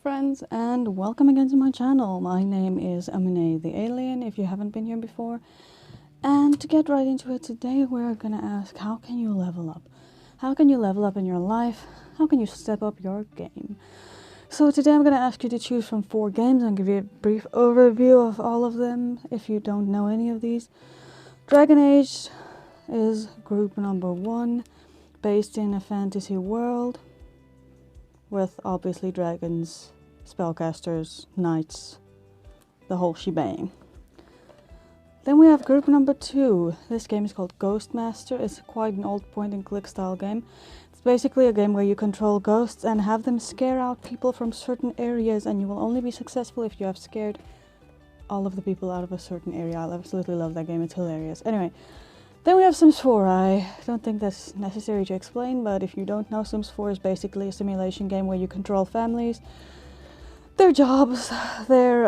friends, and welcome again to my channel. My name is Amine the Alien, if you haven't been here before. And to get right into it, today we're gonna ask, how can you level up? How can you level up in your life? How can you step up your game? So today I'm gonna ask you to choose from 4 games and give you a brief overview of all of them, if you don't know any of these. Dragon Age is group number 1, based in a fantasy world, with obviously dragons, spellcasters, knights, the whole shebang. Then we have group number 2. This game is called Ghostmaster. It's quite an old point and click style game. It's basically a game where you control ghosts and have them scare out people from certain areas, and you will only be successful if you have scared all of the people out of a certain area. I absolutely love that game, it's hilarious. Anyway, then we have Sims 4. I don't think that's necessary to explain, but if you don't know, Sims 4 is basically a simulation game where you control families, their jobs, their,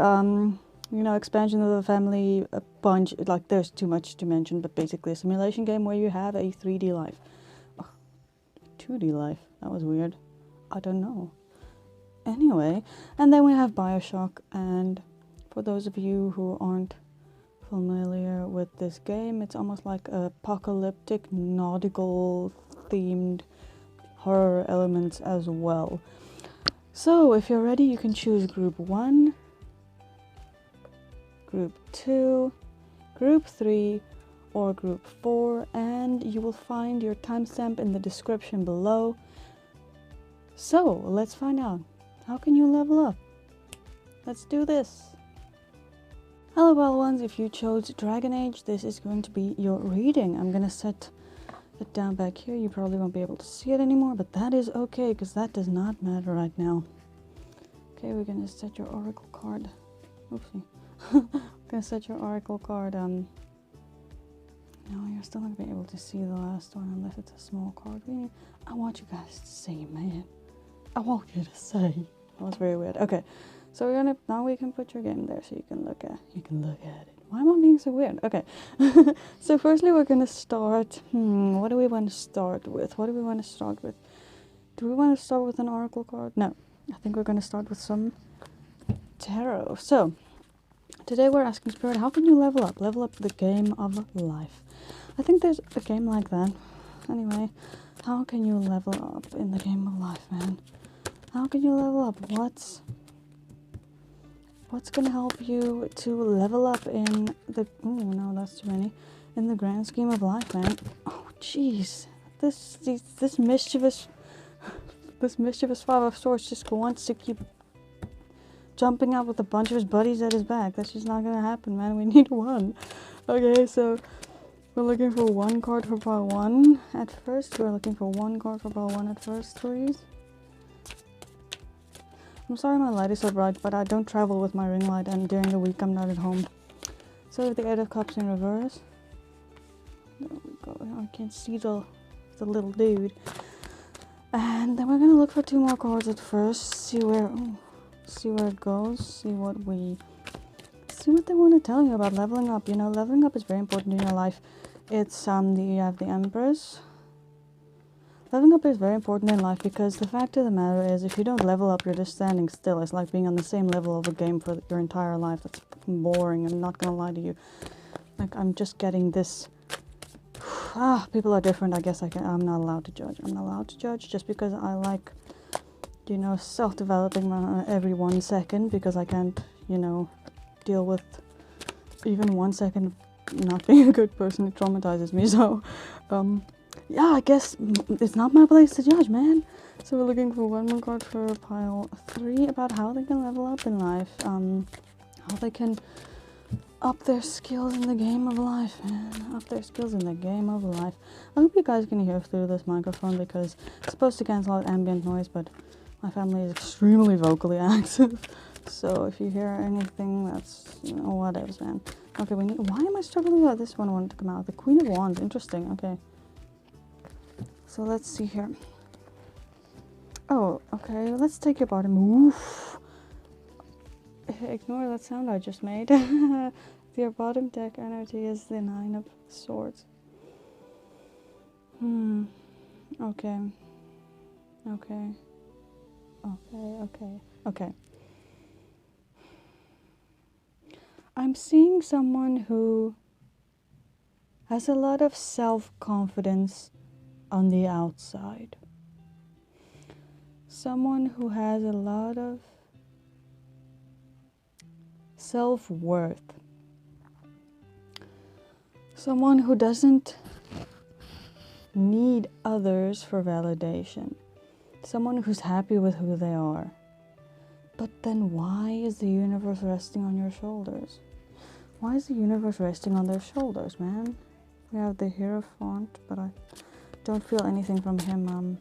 expansion of the family, a bunch, like there's too much to mention, but basically a simulation game where you have a 3D life. Oh, 2D life, that was weird. I don't know. Anyway, and then we have Bioshock, and for those of you who aren't familiar with this game, it's almost like apocalyptic, nautical themed horror elements as well. So if you're ready, you can choose group 1, group 2, group 3, or group 4, and you will find your timestamp in the description below. So let's find out, how can you level up? Let's do this. Hello wild ones, if you chose Dragon Age, this is going to be your reading. I'm gonna set it down back here. You probably won't be able to see it anymore, but that is okay, because that does not matter right now. Okay, we're gonna set your oracle card. Oopsie. Gonna set your oracle card. No, you're still not gonna be able to see the last one unless it's a small card reading. I want you guys to see, man. I want you to say. That was very weird. Okay. So now we can put your game there so you can look at it. Why am I being so weird? Okay. So firstly we're gonna start, what do we want to start with? Do we want to start with an oracle card? No. I think we're gonna start with some tarot. So today we're asking Spirit, how can you level up? Level up the game of life. I think there's a game like that. Anyway, how can you level up in the game of life, man? How can you level up? What's gonna help you to level up in the... Oh no, that's too many. In the grand scheme of life, man. Oh jeez, this mischievous 5 of Swords just wants to keep jumping out with a bunch of his buddies at his back. That's just not gonna happen, man. We need one. Okay, so we're looking for 1 card for pile 1 at first. We're looking for 1 card for pile 1 at first, please. I'm sorry my light is so bright, but I don't travel with my ring light, and during the week I'm not at home. So with the 8 of Cups in reverse. There we go. I can't see the little dude. And then we're gonna look for 2 more cards at first. See where it goes. See what they want to tell you about leveling up. You know, leveling up is very important in your life. It's you have the Empress. Leveling up is very important in life because the fact of the matter is, if you don't level up, you're just standing still. It's like being on the same level of a game for your entire life. That's fucking boring. I'm not gonna lie to you. Like, I'm just getting this... people are different. I guess I'm not allowed to judge. I'm not allowed to judge just because I like, self-developing every 1 second, because I can't, deal with even 1 second not being a good person. It traumatizes me. So, yeah, I guess it's not my place to judge, man. So we're looking for 1 more card for pile 3 about how they can level up in life. How they can up their skills in the game of life, man. Up their skills in the game of life. I hope you guys can hear through this microphone, because it's supposed to cancel out ambient noise, but my family is extremely vocally active. So if you hear anything, that's, whatever, man. Okay, why am I struggling with this one? I wanted to come out. The Queen of Wands, interesting, okay. So let's see here. Oh, okay, let's take your bottom. Oof. Ignore that sound I just made. Your bottom deck energy is the 9 of Swords. Okay. Okay. I'm seeing someone who has a lot of self-confidence on the outside. Someone who has a lot of self-worth. Someone who doesn't need others for validation. Someone who's happy with who they are. But then why is the universe resting on your shoulders? Why is the universe resting on their shoulders, man? We have the Hierophant, but I don't feel anything from him.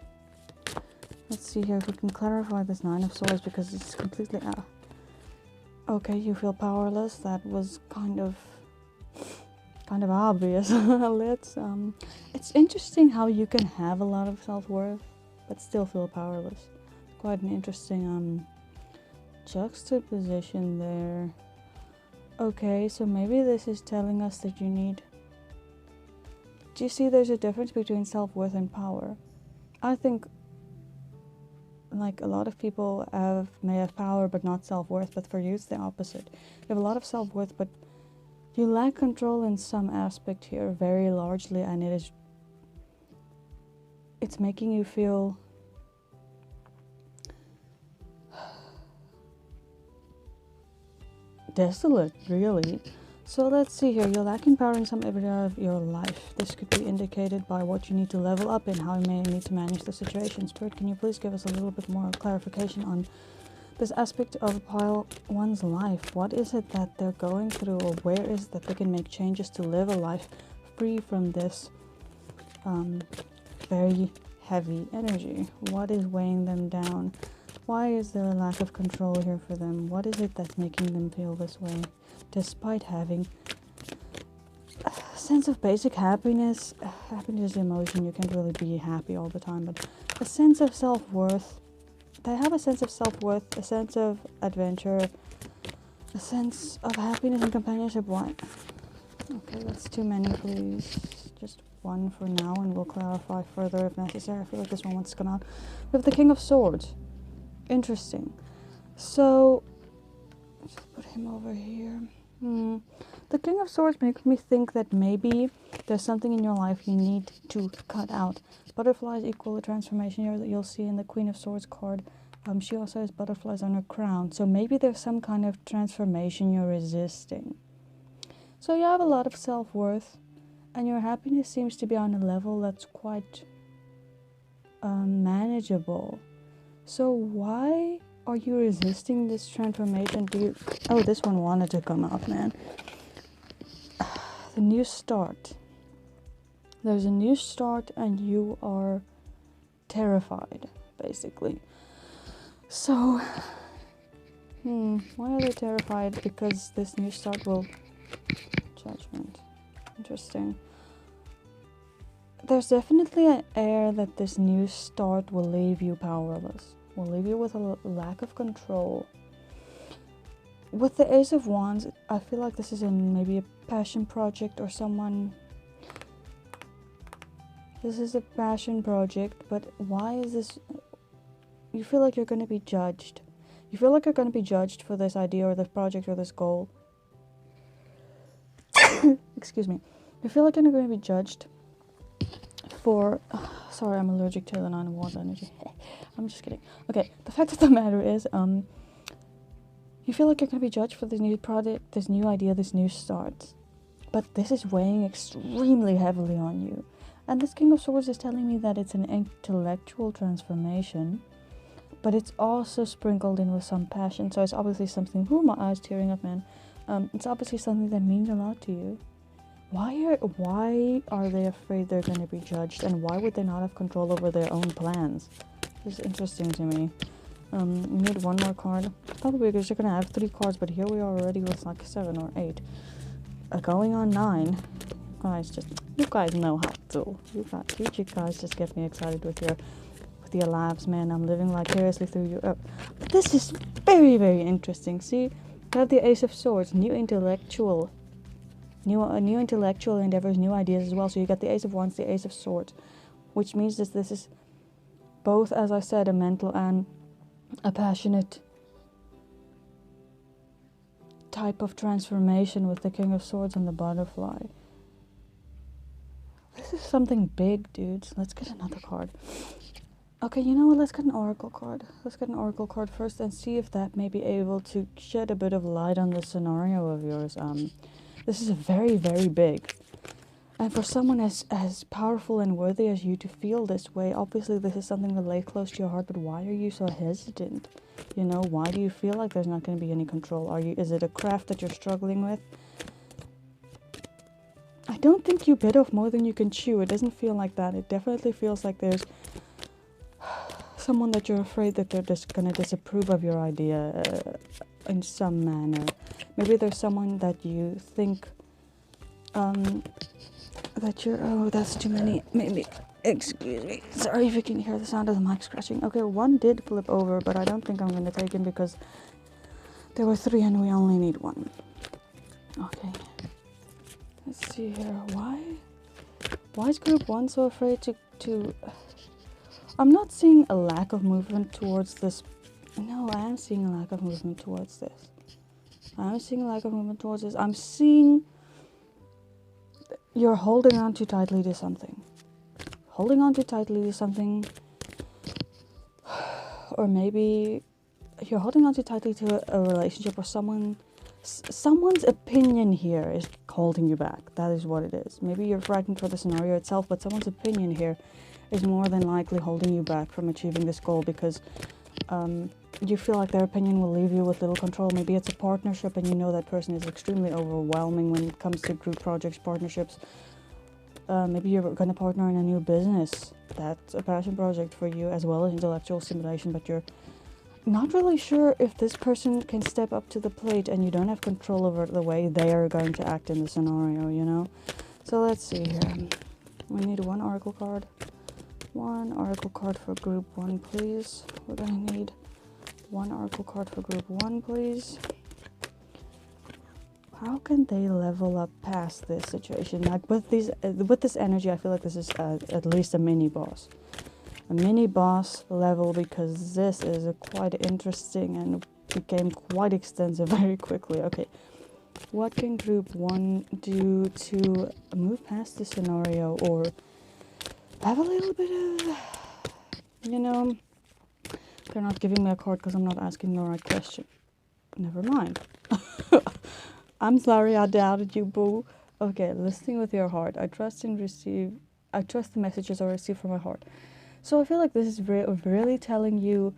Let's see here if we can clarify this Nine of Swords, because it's completely... Okay, you feel powerless. That was kind of obvious. It's interesting how you can have a lot of self-worth, but still feel powerless. Quite an interesting juxtaposition there. Okay, so maybe this is telling us that you need... Do you see there's a difference between self-worth and power? I think, like, a lot of people may have power but not self-worth, but for you it's the opposite. You have a lot of self-worth, but you lack control in some aspect here, very largely, and it's making you feel desolate, really. So let's see here, you're lacking power in some area of your life. This could be indicated by what you need to level up and how you may need to manage the situation. Spirit, can you please give us a little bit more clarification on this aspect of Pile 1's life? What is it that they're going through, or where is it that they can make changes to live a life free from this very heavy energy? What is weighing them down? Why is there a lack of control here for them? What is it that's making them feel this way? Despite having a sense of basic happiness. Happiness is an emotion, you can't really be happy all the time, but a sense of self-worth. They have a sense of self-worth, a sense of adventure, a sense of happiness and companionship. Why? Okay, that's too many, please. Just one for now, and we'll clarify further if necessary. I feel like this one wants to come out. We have the King of Swords. Interesting. So, let's put him over here. The King of Swords makes me think that maybe there's something in your life you need to cut out. Butterflies equal the transformation here that you'll see in the Queen of Swords card. She also has butterflies on her crown. So maybe there's some kind of transformation you're resisting. So you have a lot of self-worth, and your happiness seems to be on a level that's quite manageable. So why are you resisting this transformation? Oh, this one wanted to come out, man. The new start. There's a new start and you are terrified, basically. So, why are they terrified? Because this new start will... Judgment. Interesting. There's definitely an air that this new start will leave you powerless. Will leave you with a lack of control. With the Ace of Wands, I feel like this is maybe a passion project or someone... This is a passion project, but why is this... You feel like you're going to be judged. You feel like you're going to be judged for this idea or this project or this goal. Excuse me. You feel like you're going to be judged for... sorry, I'm allergic to the Nine of Wands energy. I'm just kidding. Okay, the fact of the matter is, you feel like you're going to be judged for this new project, this new idea, this new start. But this is weighing extremely heavily on you. And this King of Swords is telling me that it's an intellectual transformation, but it's also sprinkled in with some passion. So it's obviously something... Ooh, my eyes tearing up, man. It's obviously something that means a lot to you. Why are they afraid they're going to be judged, and why would they not have control over their own plans? This is interesting to me. You need one more card. Probably because you're going to have 3 cards, but here we are already with like 7 or 8. Going on 9. You guys know how to. You guys just get me excited with your lives, man. I'm living vicariously through you. But this is very, very interesting. See, you have the Ace of Swords, new intellectual endeavors, new ideas as well. So you got the Ace of Wands, the Ace of Swords, which means that this is both, as I said, a mental and a passionate type of transformation with the King of Swords and the butterfly. This is something big, dudes. Let's get another card. Okay, you know what? Let's get an oracle card. Let's get an oracle card first and see if that may be able to shed a bit of light on this scenario of yours. This is very, very big. And for someone as powerful and worthy as you to feel this way, obviously this is something that lays close to your heart, but why are you so hesitant? You know, why do you feel like there's not going to be any control? Is it a craft that you're struggling with? I don't think you bit off more than you can chew. It doesn't feel like that. It definitely feels like there's someone that you're afraid that they're just going to disapprove of your idea in some manner. Maybe there's someone that you think that you're, oh, that's too many, maybe, excuse me, sorry if you can hear the sound of the mic scratching. Okay, one did flip over, but I don't think I'm going to take him because there were 3 and we only need 1. Okay, let's see here. Why is group 1 so afraid to I'm not seeing a lack of movement towards this. No, I am seeing a lack of movement towards this. I'm seeing you're holding on too tightly to something. Or maybe you're holding on too tightly to a relationship or someone's opinion here is holding you back. That is what it is. Maybe you're frightened for the scenario itself, but someone's opinion here is more than likely holding you back from achieving this goal because you feel like their opinion will leave you with little control. Maybe it's a partnership and you know that person is extremely overwhelming when it comes to group projects, partnerships. Maybe you're going to partner in a new business. That's a passion project for you as well as intellectual stimulation, but you're not really sure if this person can step up to the plate and you don't have control over the way they are going to act in the scenario, you know? So let's see here. We need 1 oracle card. 1 oracle card for group 1, please. We're going to need 1 oracle card for group 1, please. How can they level up past this situation? Like with this energy, I feel like this is at least a mini boss. A mini boss level, because this is quite interesting and became quite extensive very quickly. Okay, what can group 1 do to move past this scenario or have a little bit of, you know, they're not giving me a card because I'm not asking the right question. Never mind. I'm sorry I doubted you, boo. Okay, listening with your heart. I trust the messages I receive from my heart. So I feel like this is really telling you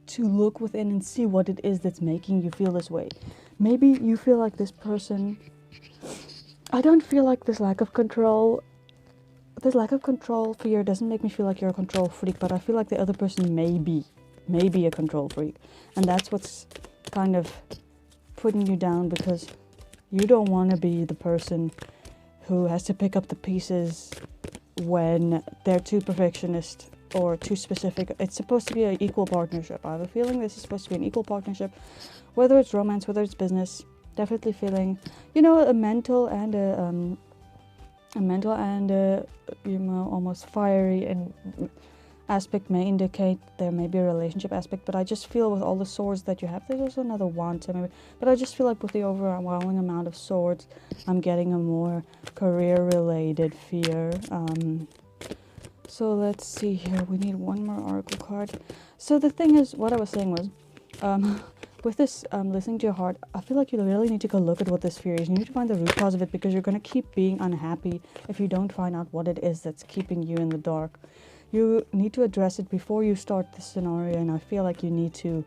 to look within and see what it is that's making you feel this way. Maybe you feel like this person, I don't feel like this lack of control for you doesn't make me feel like you're a control freak, but I feel like the other person may be a control freak. And that's what's kind of putting you down because you don't want to be the person who has to pick up the pieces when they're too perfectionist or too specific. It's supposed to be an equal partnership. I have a feeling this is supposed to be an equal partnership, whether it's romance, whether it's business. Definitely feeling, you know, a mental and you know, almost fiery and aspect may indicate there may be a relationship aspect, but I just feel with all the swords that you have, there's also another wand, so maybe, but I just feel like with the overwhelming amount of swords, I'm getting a more career-related fear. So let's see here, we need 1 more oracle card. So the thing is, what I was saying was, with this listening to your heart, I feel like you really need to go look at what this fear is. You need to find the root cause of it because you're going to keep being unhappy if you don't find out what it is that's keeping you in the dark. You need to address it before you start this scenario, and I feel like you need to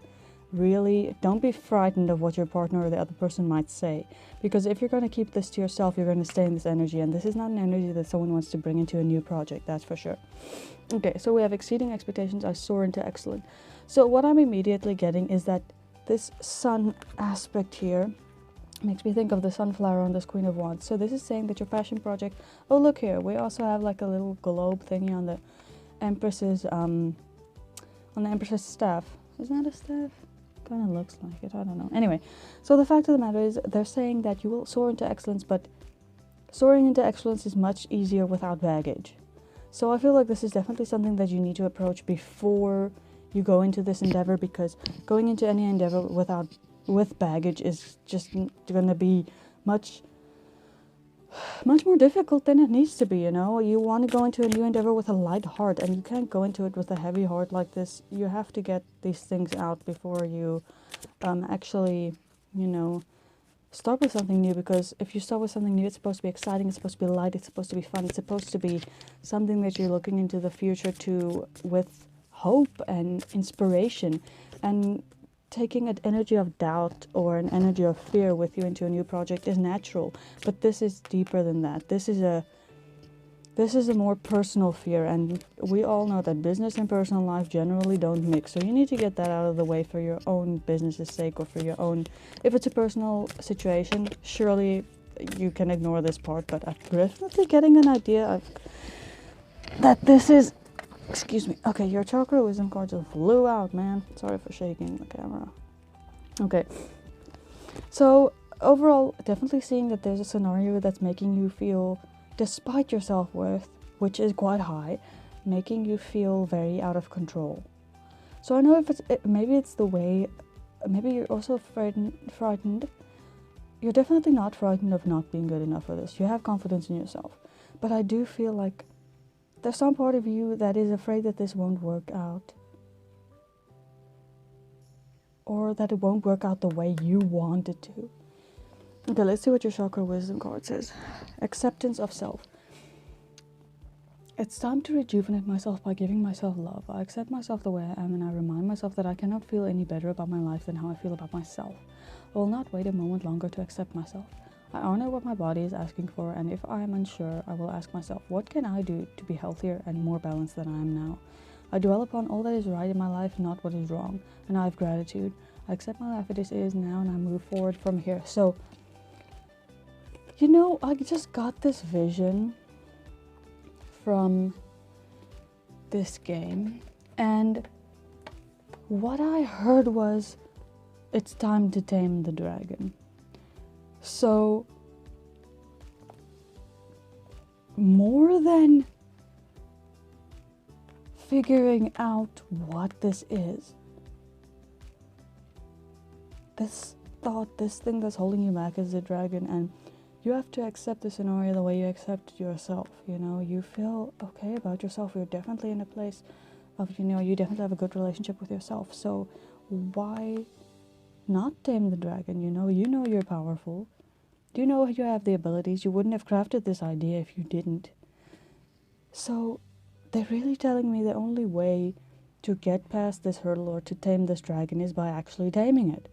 really don't be frightened of what your partner or the other person might say, because if you're going to keep this to yourself, you're going to stay in this energy, and this is not an energy that someone wants to bring into a new project, that's for sure. Okay, so we have exceeding expectations, I soar into excellent. So what I'm immediately getting is that this sun aspect here makes me think of the sunflower on this Queen of Wands. So this is saying that your passion project, oh look here, we also have like a little globe thingy on the Empress's staff. Isn't that a staff? Kind of looks like it, I don't know. Anyway, so the fact of the matter is they're saying that you will soar into excellence, but soaring into excellence is much easier without baggage. So I feel like this is definitely something that you need to approach before you go into this endeavor, because going into any endeavor without with baggage is just going to be much more difficult than it needs to be, you know. You want to go into a new endeavor with a light heart, and you can't go into it with a heavy heart like this. You have to get these things out before you actually, you know, start with something new. Because if you start with something new, it's supposed to be exciting, it's supposed to be light, it's supposed to be fun, it's supposed to be something that you're looking into the future to with hope and inspiration. And taking an energy of doubt or an energy of fear with you into a new project is natural, but this is deeper than that. This is a more personal fear, and we all know that business and personal life generally don't mix. So you need to get that out of the way for your own business's sake, or for your own, if it's a personal situation, surely you can ignore this part, but I'm definitely getting an idea of that this is, excuse me. Okay, your chakra wisdom card just flew out, man. Sorry for shaking the camera. Okay. So, overall, definitely seeing that there's a scenario that's making you feel, despite your self-worth, which is quite high, making you feel very out of control. So I know if maybe it's the way, maybe you're also frightened. You're definitely not frightened of not being good enough for this. You have confidence in yourself. But I do feel like there's some part of you that is afraid that this won't work out. Or that it won't work out the way you want it to. Okay, let's see what your chakra wisdom card says. Acceptance of self. It's time to rejuvenate myself by giving myself love. I accept myself the way I am, and I remind myself that I cannot feel any better about my life than how I feel about myself. I will not wait a moment longer to accept myself. I honor what my body is asking for, and if I am unsure, I will ask myself, what can I do to be healthier and more balanced than I am now? I dwell upon all that is right in my life, not what is wrong, and I have gratitude. I accept my life as it is now, and I move forward from here. So, you know, I just got this vision from this game, and what I heard was, it's time to tame the dragon. So, more than figuring out what this is, this thought, this thing that's holding you back is the dragon, and you have to accept the scenario the way you accept yourself. You know, you feel okay about yourself. You're definitely in a place of, you know, you definitely have a good relationship with yourself. So why not tame the dragon? You know you're powerful. You know you have the abilities. You wouldn't have crafted this idea if you didn't. So they're really telling me the only way to get past this hurdle or to tame this dragon is by actually taming it.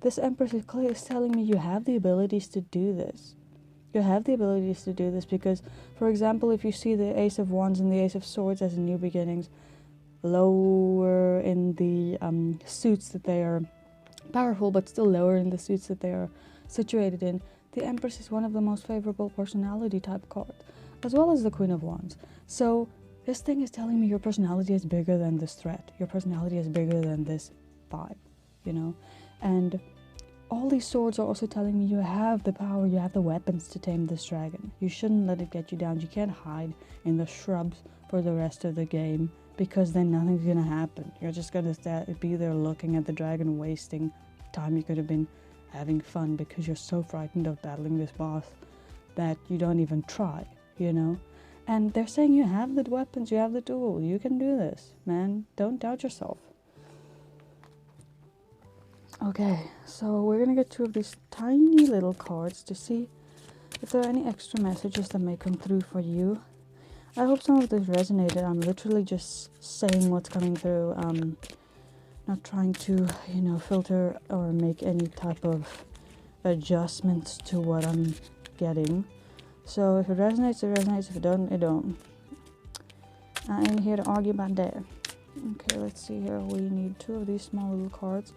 This Empress is clearly telling me you have the abilities to do this. You have the abilities to do this because, for example, if you see the Ace of Wands and the Ace of Swords as new beginnings, lower in the suits that they are powerful, but still lower in the suits that they are situated in, the Empress is one of the most favorable personality type cards, as well as the Queen of Wands. So this thing is telling me your personality is bigger than this threat. Your personality is bigger than this vibe, you know? And all these swords are also telling me you have the power, you have the weapons to tame this dragon. You shouldn't let it get you down. You can't hide in the shrubs for the rest of the game, because then nothing's gonna happen. You're just gonna be there looking at the dragon, wasting time you could have been having fun because you're so frightened of battling this boss that you don't even try, you know? And they're saying you have the weapons, you have the tool, you can do this, man. Don't doubt yourself. Okay, so we're gonna get two of these tiny little cards to see if there are any extra messages that may come through for you. I hope some of this resonated. I'm literally just saying what's coming through, not trying to, you know, filter or make any type of adjustments to what I'm getting. So if it resonates, it resonates. If it don't, it don't. I ain't here to argue about that. Okay, let's see here. We need two of these small little cards.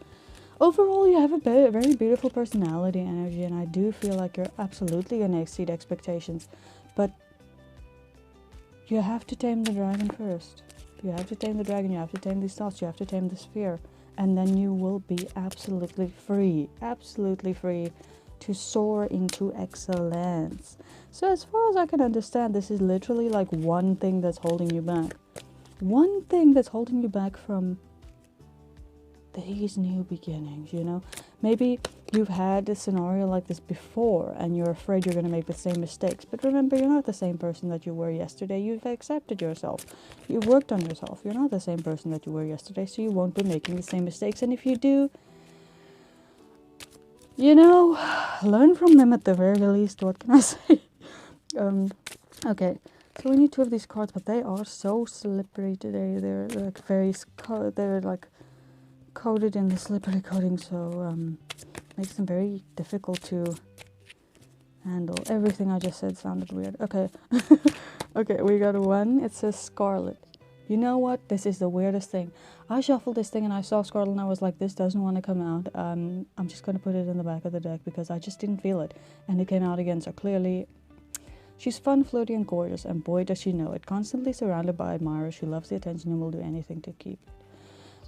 Overall, you have a very beautiful personality energy, and I do feel like you're absolutely going to exceed expectations. But you have to tame the dragon first. You have to tame the dragon, you have to tame these thoughts, you have to tame this fear. And then you will be absolutely free to soar into excellence. So as far as I can understand, this is literally like one thing that's holding you back. One thing that's holding you back from these new beginnings, you know. Maybe you've had a scenario like this before and you're afraid you're going to make the same mistakes. But remember, you're not the same person that you were yesterday. You've accepted yourself. You've worked on yourself. You're not the same person that you were yesterday, so you won't be making the same mistakes. And if you do, you know, learn from them at the very least. What can I say? Okay, so we need 2 of these cards, but they are so slippery today. They're like they're like coated in the slippery coating, so makes them very difficult to handle. Everything I just said sounded weird. Okay. Okay, we got 1. It says Scarlet. You know what? This is the weirdest thing. I shuffled this thing and I saw Scarlet and I was like, this doesn't want to come out. I'm just going to put it in the back of the deck because I just didn't feel it. And it came out again, so clearly she's fun, flirty, and gorgeous, and boy does she know it. Constantly surrounded by admirers, she loves the attention and will do anything to keep it.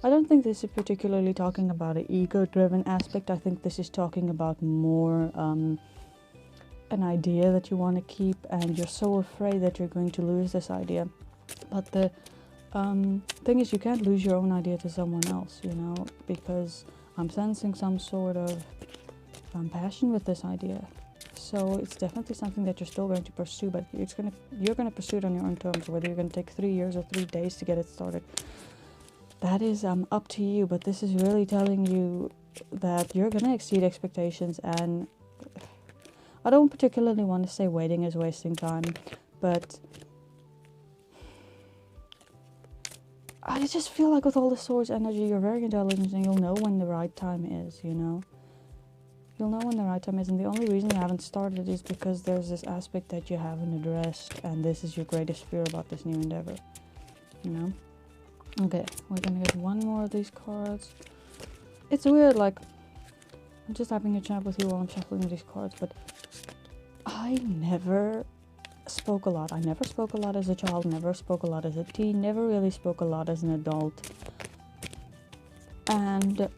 I don't think this is particularly talking about an ego-driven aspect. I think this is talking about more an idea that you want to keep, and you're so afraid that you're going to lose this idea. But the thing is, you can't lose your own idea to someone else, you know, because I'm sensing some sort of passion with this idea. So it's definitely something that you're still going to pursue, but you're gonna pursue it on your own terms. Whether you're gonna take 3 years or 3 days to get it started, that is up to you. But this is really telling you that you're gonna exceed expectations, and I don't particularly want to say waiting is wasting time, but I just feel like with all the Swords energy, you're very intelligent and you'll know when the right time is, you know? You'll know when the right time is, and the only reason you haven't started is because there's this aspect that you haven't addressed, and this is your greatest fear about this new endeavor, you know? Okay, we're gonna get 1 more of these cards. It's weird, like, I'm just having a chat with you while I'm shuffling these cards, but I never spoke a lot. I never spoke a lot as a child, never spoke a lot as a teen, never really spoke a lot as an adult. And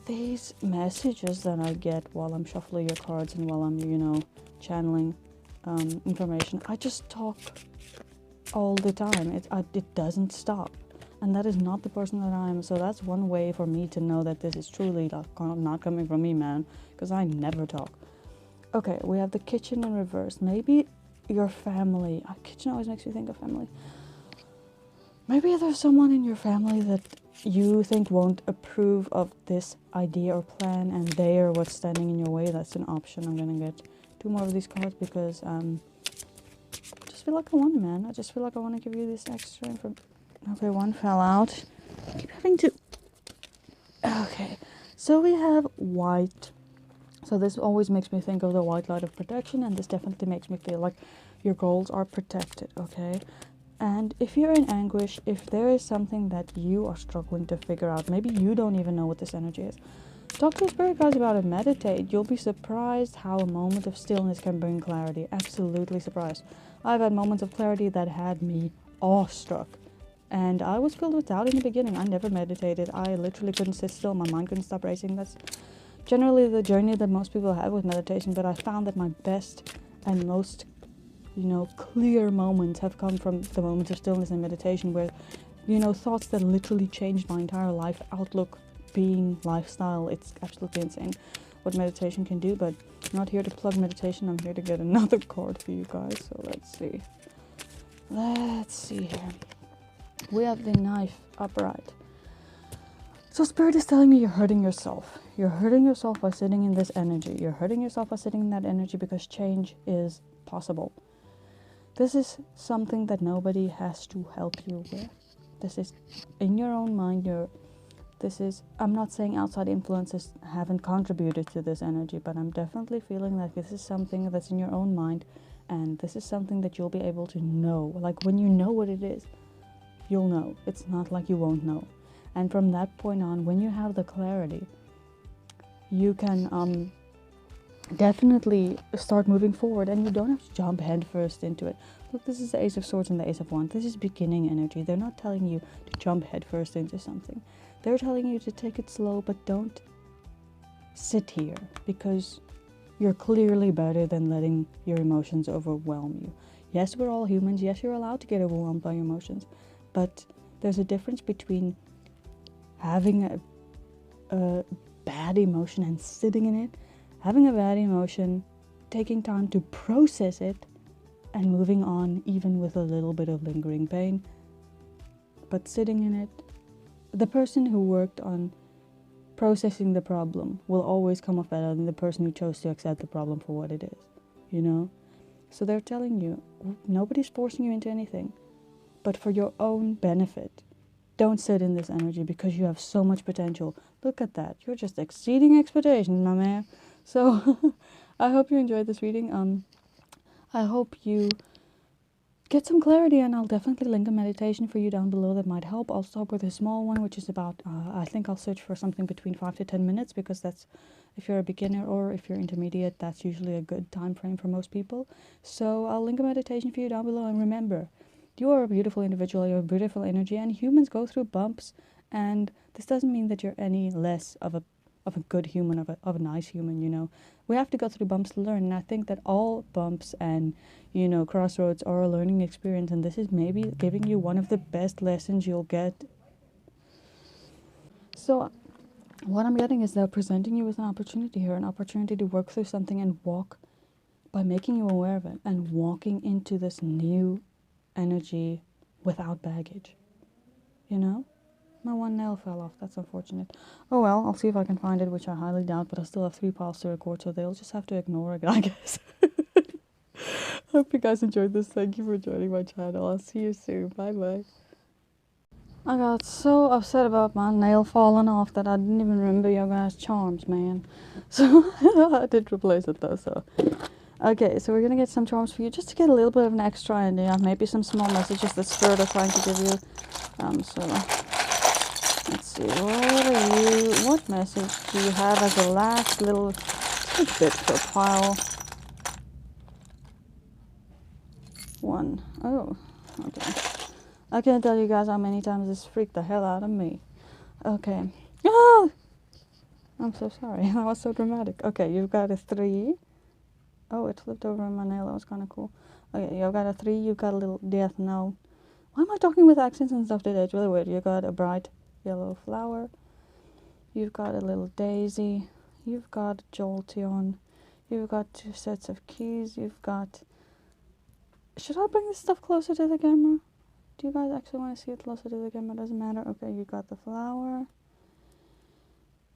these messages that I get while I'm shuffling your cards and while I'm, you know, channeling information, I just talk all the time. It doesn't stop. And that is not the person that I am. So that's one way for me to know that this is truly not coming from me, man, because I never talk. Okay, we have the kitchen in reverse. Maybe your family. Kitchen always makes me think of family. Maybe there's someone in your family that you think won't approve of this idea or plan, and they are what's standing in your way. That's an option. I'm gonna get 2 more of these cards because I just feel like I want it, man. I just feel like I want to give you this extra information. Okay, 1 fell out. I keep having to. Okay, so we have white. So this always makes me think of the white light of protection, and this definitely makes me feel like your goals are protected, okay? And if you're in anguish, if there is something that you are struggling to figure out, maybe you don't even know what this energy is, talk to spirit guides about it, meditate. You'll be surprised how a moment of stillness can bring clarity. Absolutely surprised. I've had moments of clarity that had me awestruck. And I was filled with doubt in the beginning. I never meditated. I literally couldn't sit still. My mind couldn't stop racing. That's generally the journey that most people have with meditation, but I found that my best and most, you know, clear moments have come from the moments of stillness and meditation, where, you know, thoughts that literally changed my entire life, outlook, being, lifestyle. It's absolutely insane what meditation can do, but I'm not here to plug meditation. I'm here to get another card for you guys. So let's see here. We have the Knife upright. So Spirit is telling me you're hurting yourself. You're hurting yourself by sitting in this energy. You're hurting yourself by sitting in that energy because change is possible. This is something that nobody has to help you with. This is in your own mind. I'm not saying outside influences haven't contributed to this energy, but I'm definitely feeling like this is something that's in your own mind, and this is something that you'll be able to know. Like when you know what it is, you'll know. It's not like you won't know. And from that point on, when you have the clarity, you can definitely start moving forward, and you don't have to jump headfirst into it. Look, this is the Ace of Swords and the Ace of Wands. This is beginning energy. They're not telling you to jump headfirst into something. They're telling you to take it slow, but don't sit here, because you're clearly better than letting your emotions overwhelm you. Yes, we're all humans. Yes, you're allowed to get overwhelmed by your emotions, but there's a difference between having a bad emotion and sitting in it, having a bad emotion, taking time to process it, and moving on even with a little bit of lingering pain, but sitting in it. The person who worked on processing the problem will always come off better than the person who chose to accept the problem for what it is, you know? So they're telling you, nobody's forcing you into anything, but for your own benefit, don't sit in this energy because you have so much potential. Look at that. You're just exceeding expectations, my man. So I hope you enjoyed this reading. I hope you get some clarity, and I'll definitely link a meditation for you down below that might help. I'll start with a small one, which is about, I think I'll search for something between 5 to 10 minutes, because that's, if you're a beginner or if you're intermediate, that's usually a good time frame for most people. So I'll link a meditation for you down below, and remember, you are a beautiful individual, you're a beautiful energy, and humans go through bumps, and this doesn't mean that you're any less of a good human, of a nice human, you know. We have to go through bumps to learn, and I think that all bumps and, you know, crossroads are a learning experience, and this is maybe giving you one of the best lessons you'll get. So what I'm getting is they're presenting you with an opportunity here, an opportunity to work through something and walk, by making you aware of it, and walking into this new energy without baggage, you know. My one nail fell off. That's unfortunate. Oh well, I'll see if I can find it, which I highly doubt, but I still have 3 piles to record, so they'll just have to ignore it, I guess. Hope you guys enjoyed this. Thank you for joining my channel. I'll see you soon. Bye bye. I got so upset about my nail falling off that I didn't even remember your guys' charms, man. So I did replace it though, so. Okay, so we're gonna get some charms for you, just to get a little bit of an extra idea, maybe some small messages that Spirit are trying to give you. So let's see, what message do you have as a last little bit for pile 1? Oh, okay. I can't tell you guys how many times this freaked the hell out of me. Okay. Ah! I'm so sorry. That was so dramatic. Okay, you've got a 3. Oh, it flipped over in my nail. That was kind of cool. Okay, you've got a 3. You've got a little death note. Why am I talking with accents and stuff today? It's really weird. You got a bright yellow flower. You've got a little daisy. You've got Jolteon. You've got 2 sets of keys. You've got... Should I bring this stuff closer to the camera? Do you guys actually want to see it closer to the camera? Doesn't matter. Okay, you got the flower.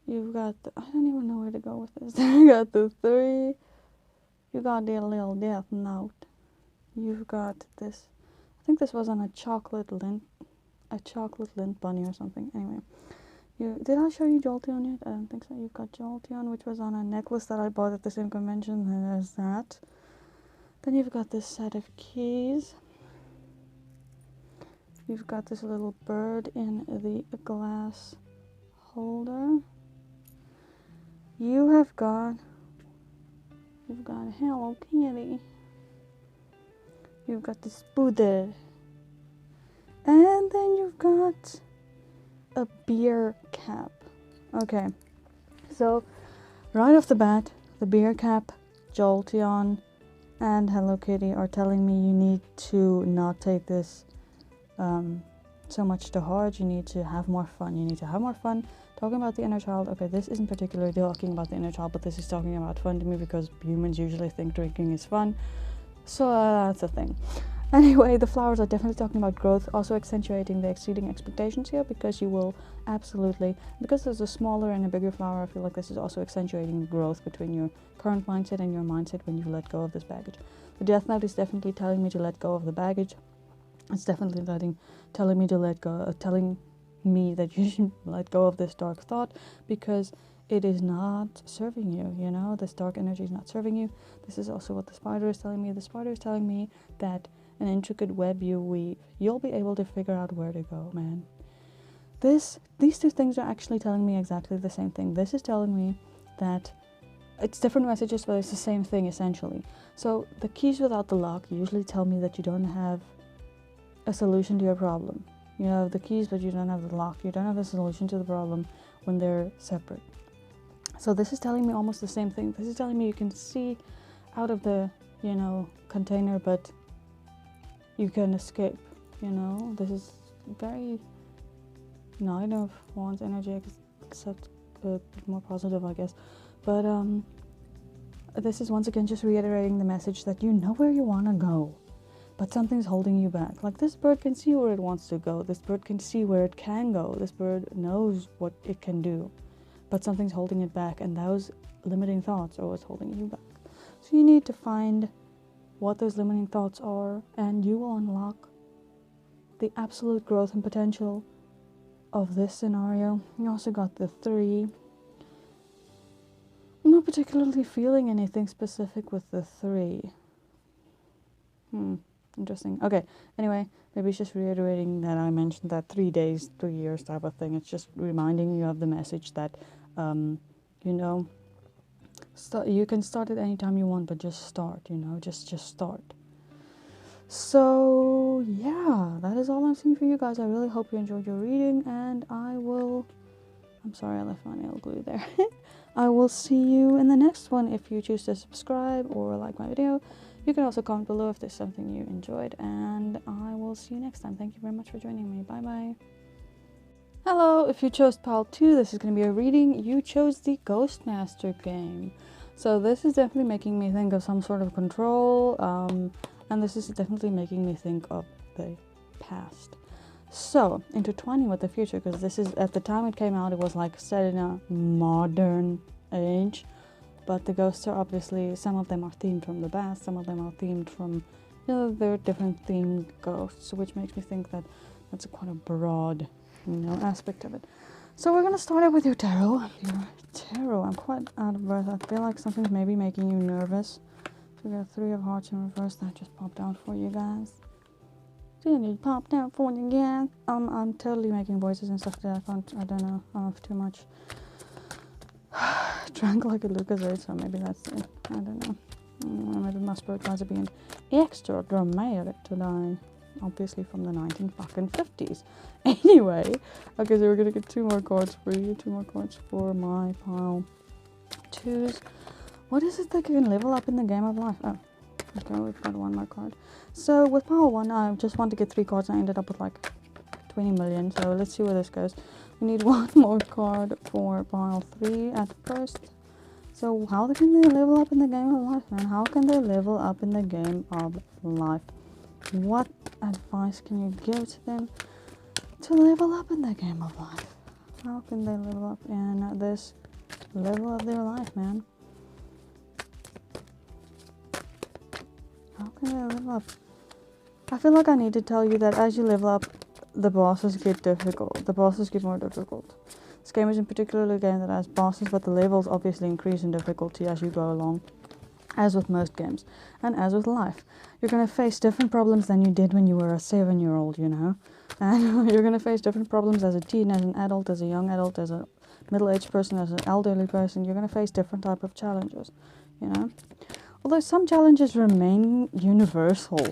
You've got the... I don't even know where to go with this. You got the 3. You got the little death note. You've got this... I think this was on a chocolate lint bunny or something. Anyway. Did I show you Jolteon yet? I don't think so. You've got Jolteon, which was on a necklace that I bought at the same convention. And there's that. Then you've got this set of keys. You've got this little bird in the glass holder. You've got a Hello Kitty. You've got this Buddha. And then you've got a beer cap. Okay, so right off the bat, the beer cap, Jolteon, and Hello Kitty are telling me you need to not take this so much to heart. You need to have more fun. You need to have more fun. Talking about the inner child. Okay, this isn't particularly talking about the inner child, but this is talking about fun to me, because humans usually think drinking is fun. So that's a thing. Anyway, the flowers are definitely talking about growth, also accentuating the exceeding expectations here, because you will absolutely, because there's a smaller and a bigger flower, I feel like this is also accentuating growth between your current mindset and your mindset when you let go of this baggage. The death note is definitely telling me to let go of the baggage. It's definitely telling me to let go, telling me that you should let go of this dark thought, because it is not serving you, you know. This dark energy is not serving you. This is also what the spider is telling me. The spider is telling me that an intricate web you weave, you'll be able to figure out where to go, man. These 2 things are actually telling me exactly the same thing. This is telling me that it's different messages, but it's the same thing essentially. So the keys without the lock usually tell me that you don't have a solution to your problem. You have the keys, but you don't have the lock. You don't have a solution to the problem when they're separate. So this is telling me almost the same thing. This is telling me you can see out of the, you know, container, but you can escape, you know. This is very Knight of Wands energy, except more positive, I guess. But this is once again just reiterating the message that you know where you want to go, but something's holding you back. Like, this bird can see where it wants to go. This bird can see where it can go. This bird knows what it can do, but something's holding it back, and those limiting thoughts are what's holding you back. So you need to find what those limiting thoughts are, and you will unlock the absolute growth and potential of this scenario. You also got the 3. I'm not particularly feeling anything specific with the 3. Interesting. Okay, anyway, maybe it's just reiterating that I mentioned that 3 days, 3 years type of thing. It's just reminding you of the message that, you know, you can start at any time you want, but just start, you know, just start. So, yeah, that is all I'm seeing for you guys. I really hope you enjoyed your reading, and I'm sorry I left my nail glue there. I will see you in the next one. If you choose to subscribe or like my video, you can also comment below if there's something you enjoyed, and I will see you next time. Thank you very much for joining me. Bye bye. Hello, if you chose Pile 2, this is going to be a reading. You chose the Ghostmaster game. So this is definitely making me think of some sort of control, and this is definitely making me think of the past. So, intertwining with the future, because this is, at the time it came out, it was like set in a modern age, but the ghosts are obviously, some of them are themed from the past, some of them are themed from, you know, they're different themed ghosts, which makes me think that that's quite a broad, you know, aspect of it. So we're going to start out with your tarot. Your tarot, I'm quite out of breath. I feel like something's maybe making you nervous. So we got 3 of Hearts in reverse. That just popped out for you guys. It popped out for you guys. I'm totally making voices and stuff today. I don't know. I have too much. Drank like a Lucozade, so maybe that's it. I don't know. Maybe my spirit guides are being extra dramatic today. Obviously from the 1950s. Anyway, okay, so we're gonna get 2 more cards for you. 2 more cards for my pile 2s. What is it that can level up in the game of life? Oh, okay, we've got 1 more card. So with pile 1, I just want to get 3 cards and I ended up with like 20 million. So let's see where this goes. We need 1 more card for pile 3 at first. So how can they level up in the game of life, man? How can they level up in the game of life? What advice can you give to them to level up in the game of life? How can they level up in this level of their life, man? How can they level up? I feel like I need to tell you that as you level up, the bosses get difficult. The bosses get more difficult. This game is in particular a game that has bosses, but the levels obviously increase in difficulty as you go along. As with most games, and as with life, you're going to face different problems than you did when you were a 7-year-old, you know, and you're going to face different problems as a teen, as an adult, as a young adult, as a middle-aged person, as an elderly person. You're going to face different type of challenges, you know, although some challenges remain universal,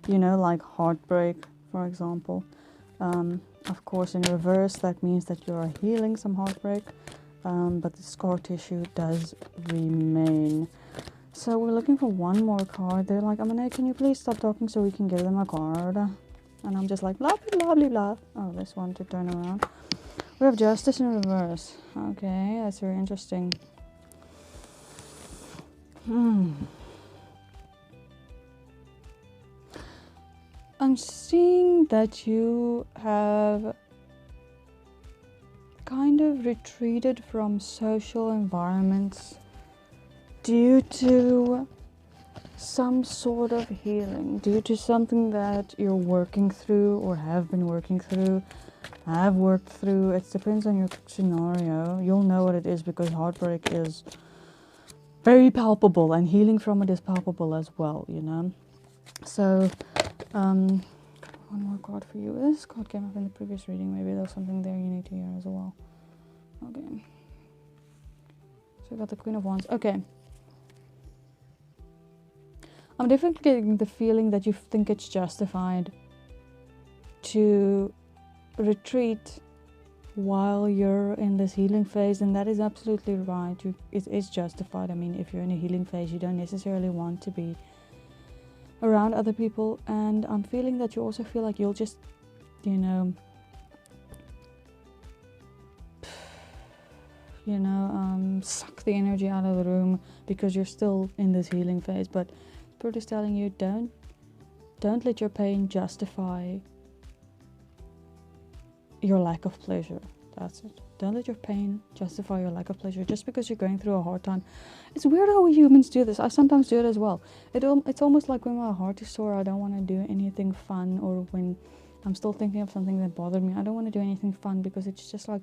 you know, like heartbreak, for example. Of course, in reverse, that means that you are healing some heartbreak, but the scar tissue does remain. So we're looking for 1 more card. They're like, Amane, can you please stop talking so we can give them a card? And I'm just like, blah, blah, blah, blah. Oh, this one to turn around. We have Justice in reverse. Okay, that's very interesting. I'm seeing that you have kind of retreated from social environments due to some sort of healing, due to something that you're working through or have been working through, have worked through. It depends on your scenario. You'll know what it is because heartbreak is very palpable and healing from it is palpable as well, you know. So, 1 more card for you. This card came up in the previous reading. Maybe there's something there you need to hear as well. Okay. So we got the Queen of Wands. Okay. I'm definitely getting the feeling that you think it's justified to retreat while you're in this healing phase, and that is absolutely right. It is justified. I mean, if you're in a healing phase, you don't necessarily want to be around other people, and I'm feeling that you also feel like you'll just, you know, you know, suck the energy out of the room because you're still in this healing phase. But Spirit is telling you, don't let your pain justify your lack of pleasure. That's it. Don't let your pain justify your lack of pleasure just because you're going through a hard time. It's weird how we humans do this. I sometimes do it as well. It's almost like when my heart is sore, I don't want to do anything fun, or when I'm still thinking of something that bothered me, I don't want to do anything fun because it's just like,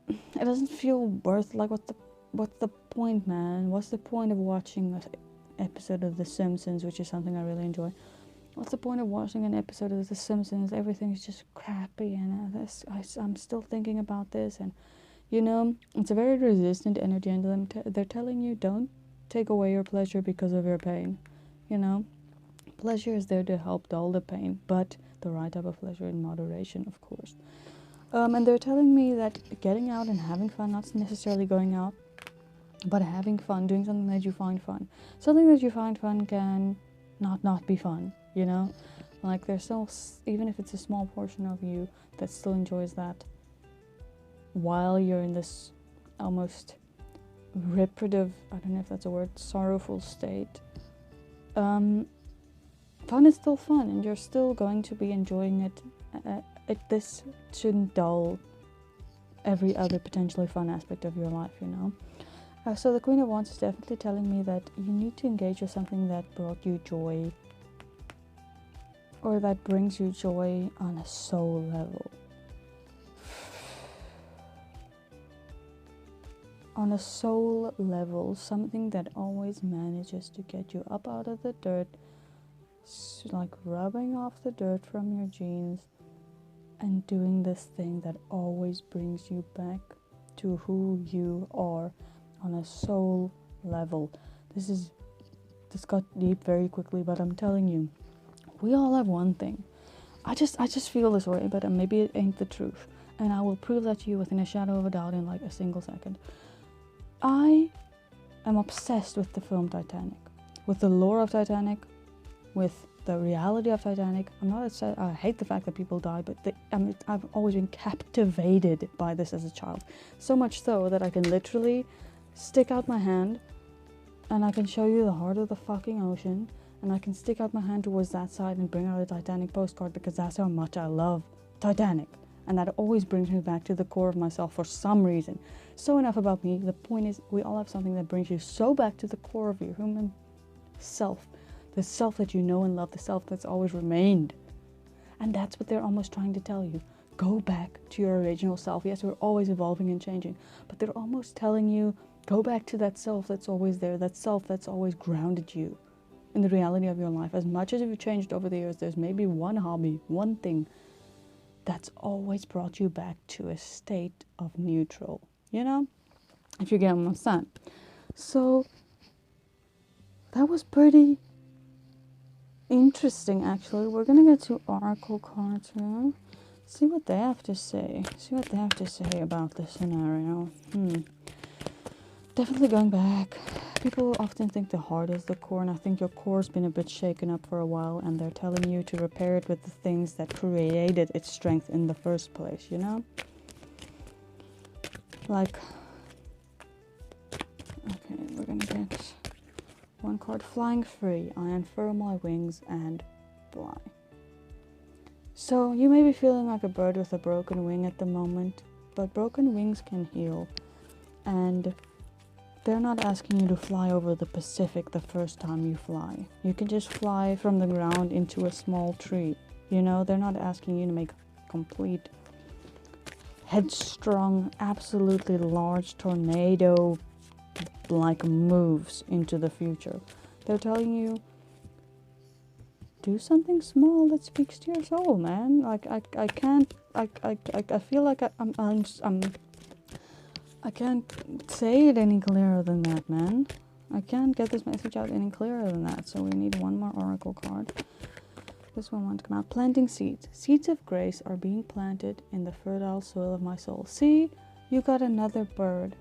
it doesn't feel worth, like, what's the point, man? What's the point of watching an episode of The Simpsons, which is something I really enjoy? What's the point of watching an episode of The Simpsons? Everything's just crappy, and I'm still thinking about this, and you know, it's a very resistant energy, and they're telling you, don't take away your pleasure because of your pain. You know, pleasure is there to help dull the pain, but the right type of pleasure in moderation, of course. And they're telling me that getting out and having fun, not necessarily going out, but having fun, doing something that you find fun. Something that you find fun can not be fun, you know? Like, there's still, even if it's a small portion of you that still enjoys that while you're in this almost repetitive, I don't know if that's a word, sorrowful state. Fun is still fun, and you're still going to be enjoying it. This shouldn't dull every other potentially fun aspect of your life, you know? So the Queen of Wands is definitely telling me that you need to engage with something that brought you joy, or that brings you joy on a soul level. On a soul level, something that always manages to get you up out of the dirt, like rubbing off the dirt from your jeans, and doing this thing that always brings you back to who you are on a soul level. This got deep very quickly, but I'm telling you, we all have one thing. I just feel this way, but maybe it ain't the truth, and I will prove that to you within a shadow of a doubt in like a single second. I am obsessed with the film Titanic, with the lore of Titanic, with the reality of Titanic. I hate the fact that people die, but I've always been captivated by this as a child. So much so that I can literally stick out my hand and I can show you the heart of the fucking ocean, and I can stick out my hand towards that side and bring out a Titanic postcard, because that's how much I love Titanic. And that always brings me back to the core of myself for some reason. So enough about me. The point is, we all have something that brings you so back to the core of your human self. The self that you know and love, the self that's always remained. And that's what they're almost trying to tell you. Go back to your original self. Yes, we're always evolving and changing, but they're almost telling you, go back to that self that's always there, that self that's always grounded you in the reality of your life. As much as you've changed over the years, there's maybe one hobby, one thing that's always brought you back to a state of neutral, you know, if you get what I'm saying. So that was pretty interesting, actually. We're gonna get to oracle cards here, see what they have to say, about this scenario. Definitely going back. People often think the heart is the core, and I think your core's been a bit shaken up for a while, and they're telling you to repair it with the things that created its strength in the first place, you know? Like, okay, we're gonna get one card, Flying Free. I unfurl my wings and fly. So you may be feeling like a bird with a broken wing at the moment, but broken wings can heal, and they're not asking you to fly over the Pacific the first time you fly. You can just fly from the ground into a small tree. You know, they're not asking you to make complete, headstrong, absolutely large tornado-like moves into the future. They're telling you, do something small that speaks to your soul, man. Like, I feel like I can't say it any clearer than that, man. I can't get this message out any clearer than that. So we need one more oracle card. This one wants to come out. Planting seeds. Seeds of grace are being planted in the fertile soil of my soul. See, you got another bird.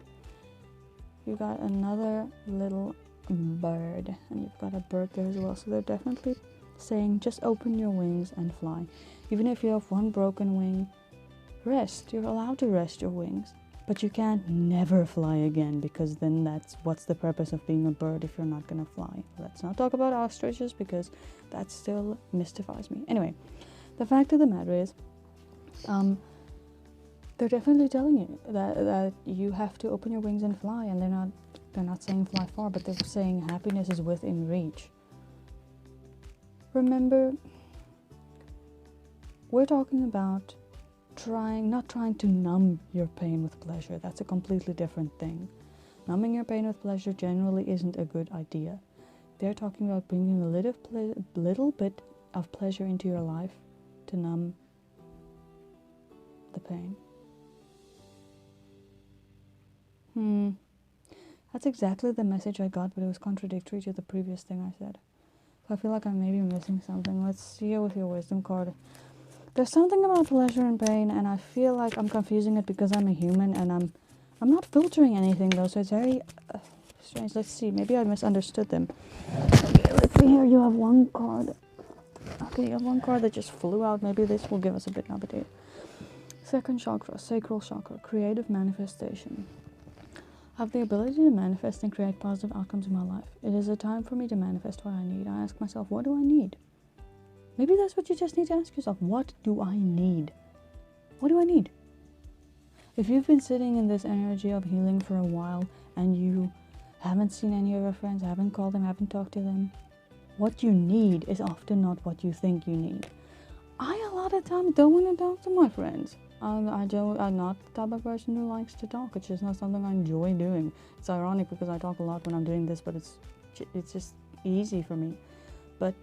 You got another little bird. And you've got a bird there as well. So they're definitely saying, just open your wings and fly. Even if you have one broken wing, rest. You're allowed to rest your wings. But you can't never fly again, because then what's the purpose of being a bird if you're not gonna fly? Let's not talk about ostriches, because that still mystifies me. Anyway, the fact of the matter is, they're definitely telling you that you have to open your wings and fly, and they're not saying fly far, but they're saying happiness is within reach. Remember, we're talking about not trying to numb your pain with pleasure. That's a completely different thing. Numbing your pain with pleasure generally isn't a good idea. They're talking about bringing a little bit of pleasure into your life to numb the pain. That's exactly the message I got, but it was contradictory to the previous thing I said. So I feel like I'm maybe missing something. Let's see it with your wisdom card. There's something about pleasure and pain, and I feel like I'm confusing it because I'm a human, and I'm not filtering anything though, so it's very strange. Let's see, maybe I misunderstood them. Okay, let's see here. You have one card. Okay, you have one card that just flew out. Maybe this will give us a bit of a update. Second chakra, sacral chakra, creative manifestation. I have the ability to manifest and create positive outcomes in my life. It is a time for me to manifest what I need. I ask myself, what do I need? Maybe that's what you just need to ask yourself. What do I need? What do I need? If you've been sitting in this energy of healing for a while and you haven't seen any of your friends, haven't called them, haven't talked to them, what you need is often not what you think you need. I a lot of times don't want to talk to my friends. I'm not the type of person who likes to talk. It's just not something I enjoy doing. It's ironic because I talk a lot when I'm doing this, but it's just easy for me. But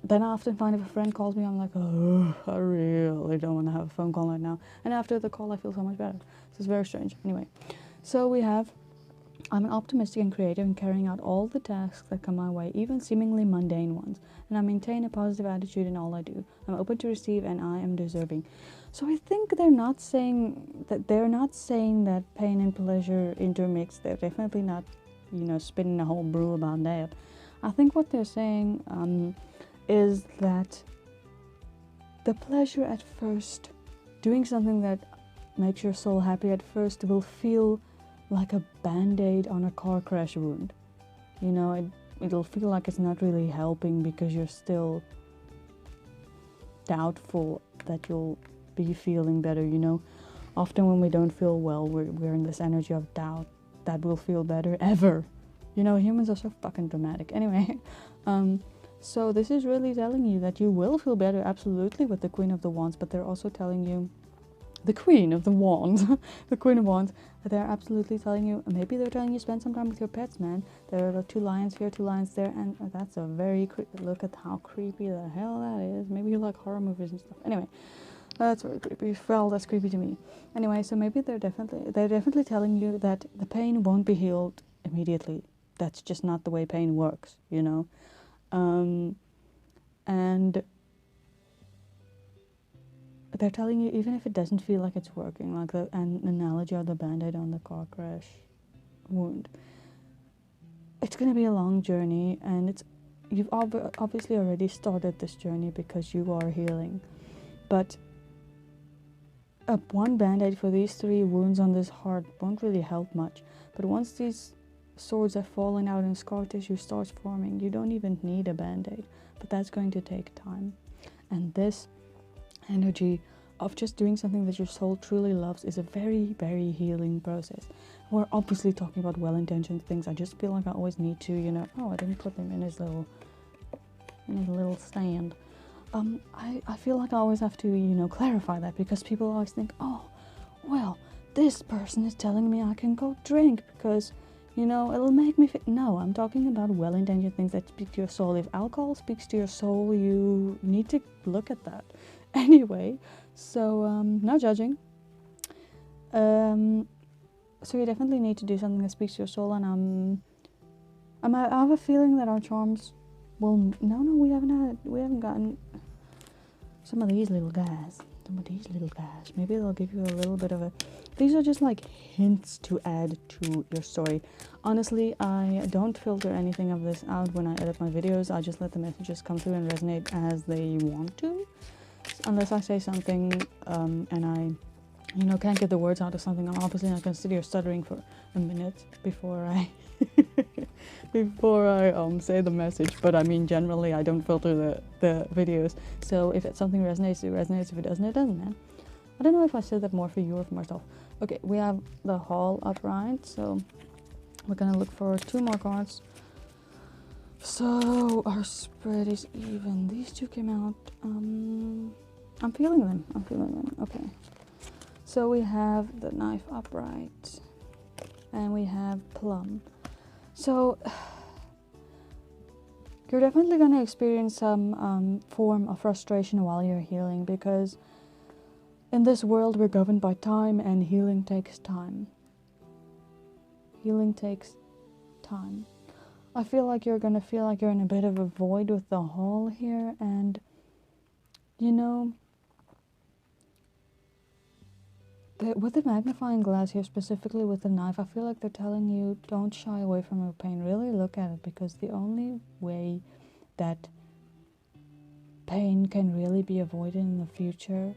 then I often find if a friend calls me, I'm like, oh, I really don't want to have a phone call right now. And after the call, I feel so much better. So it's very strange. Anyway, so we have, I'm optimistic and creative in carrying out all the tasks that come my way, even seemingly mundane ones. And I maintain a positive attitude in all I do. I'm open to receive, and I am deserving. So I think they're not saying that pain and pleasure intermix. They're definitely not, spinning a whole brew about that. I think what they're saying is that the pleasure at first, doing something that makes your soul happy at first, will feel like a band-aid on a car crash wound. It'll feel like it's not really helping because you're still doubtful that you'll be feeling better. Often when we don't feel well, we're in this energy of doubt that we'll feel better ever. Humans are so fucking dramatic. Anyway, so this is really telling you that you will feel better, absolutely, with the Queen of the Wands, but they're also telling you, the Queen of the Wands, the Queen of Wands, they're absolutely telling you, maybe they're telling you spend some time with your pets, man. There are 2 lions here, 2 lions there, and that's a very look at how creepy the hell that is. Maybe you like horror movies and stuff. Anyway, that's very creepy. Well, that's creepy to me. Anyway, so maybe they're definitely telling you that the pain won't be healed immediately. That's just not the way pain works, and they're telling you, even if it doesn't feel like it's working, like an analogy of the band-aid on the car crash wound, it's going to be a long journey, and you've obviously already started this journey because you are healing. But one band-aid for these 3 wounds on this heart won't really help much. But once these swords have fallen out and scar tissue starts forming, you don't even need a band-aid. But that's going to take time. And this energy of just doing something that your soul truly loves is a very, very healing process. We're obviously talking about well-intentioned things. I just feel like I always need to, I didn't put him in his little stand. I feel like I always have to, clarify that, because people always think, oh, well, this person is telling me I can go drink because, it'll make me feel. No, I'm talking about well-intentioned things that speak to your soul. If alcohol speaks to your soul, you need to look at that. Anyway, so no judging. So you definitely need to do something that speaks to your soul, and I have a feeling that our charms will. No, we haven't gotten some of these little guys. Maybe they'll give you a little bit of a. These are just like hints to add to your story. Honestly, I don't filter anything of this out when I edit my videos. I just let the messages come through and resonate as they want to. Unless I say something and you know, can't get the words out of something. Obviously, I can sit here stuttering for a minute before I say the message. But I mean, generally, I don't filter the videos. So if it's something resonates, it resonates. If it doesn't, it doesn't, man. I don't know if I said that more for you or for myself. Okay, we have the Hall upright, so we're gonna look for 2 more cards. So our spread is even. These 2 came out. I'm feeling them. Okay. So we have the Knife upright, and we have Plum. So you're definitely gonna experience some form of frustration while you're healing, because in this world we're governed by time, and healing takes time. Healing takes time. I feel like you're gonna feel like you're in a bit of a void with the Hall here, and you know, with the magnifying glass here, specifically with the Knife, I feel like they're telling you don't shy away from your pain. Really look at it, because the only way that pain can really be avoided in the future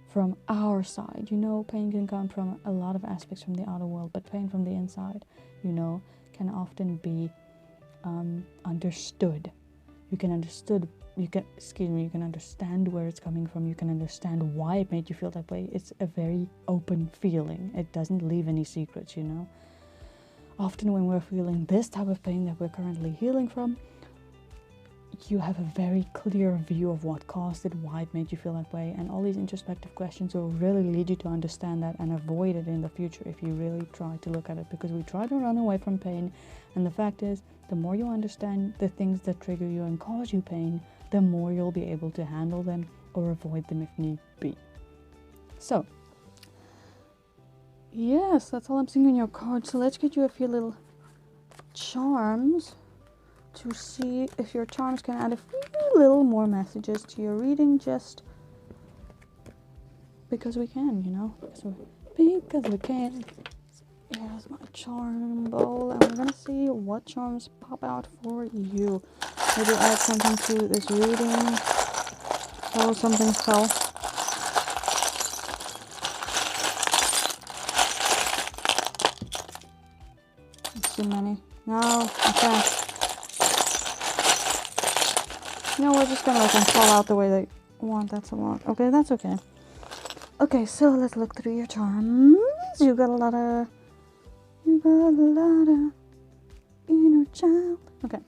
from our side, you know, pain can come from a lot of aspects from the outer world, but pain from the inside, you know, can often be understood. You can understand where it's coming from. You can understand why it made you feel that way. It's a very open feeling. It doesn't leave any secrets, you know. Often when we're feeling this type of pain that we're currently healing from, you have a very clear view of what caused it, why it made you feel that way, and all these introspective questions will really lead you to understand that and avoid it in the future if you really try to look at it, because we try to run away from pain, and the fact is, the more you understand the things that trigger you and cause you pain, the more you'll be able to handle them or avoid them if need be. So, yes, that's all I'm seeing in your card. So let's get you a few little charms to see if your charms can add a few little more messages to your reading, just because we can, you know, because we can. Here's my charm bowl, and we're gonna see what charms pop out for you. Maybe add something to this reading. Oh, something fell. That's too many. No, I can't. No, we're just gonna let them fall out the way they want. That's a lot. Okay, that's okay. Okay, so let's look through your charms. You got a lot of inner child. Okay,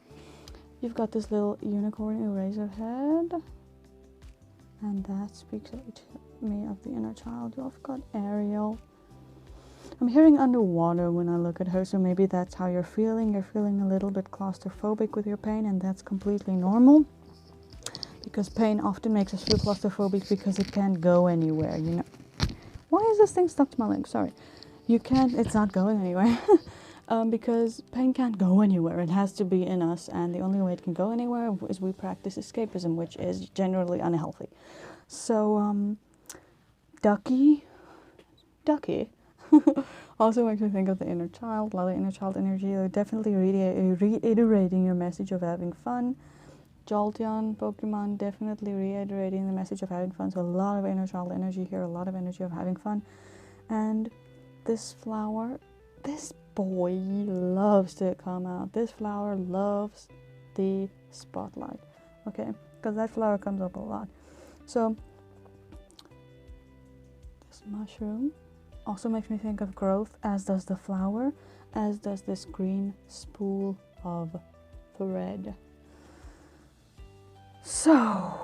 you've got this little unicorn eraser head, and that speaks to me of the inner child. You've got Ariel. I'm hearing underwater when I look at her, so maybe that's how you're feeling. You're feeling a little bit claustrophobic with your pain, and that's completely normal, because pain often makes us feel claustrophobic because it can't go anywhere, you know. Why is this thing stuck to my leg? Sorry. It's not going anywhere. Because pain can't go anywhere. It has to be in us, and the only way it can go anywhere is we practice escapism, which is generally unhealthy. So, Ducky also makes me think of the inner child. A lot of inner child energy. They're definitely reiterating your message of having fun. Jolteon Pokemon definitely reiterating the message of having fun. So a lot of inner child energy here, a lot of energy of having fun. And this flower, this boy loves to come out. This flower loves the spotlight, okay? Because that flower comes up a lot. So this mushroom also makes me think of growth, as does the flower, as does this green spool of thread. So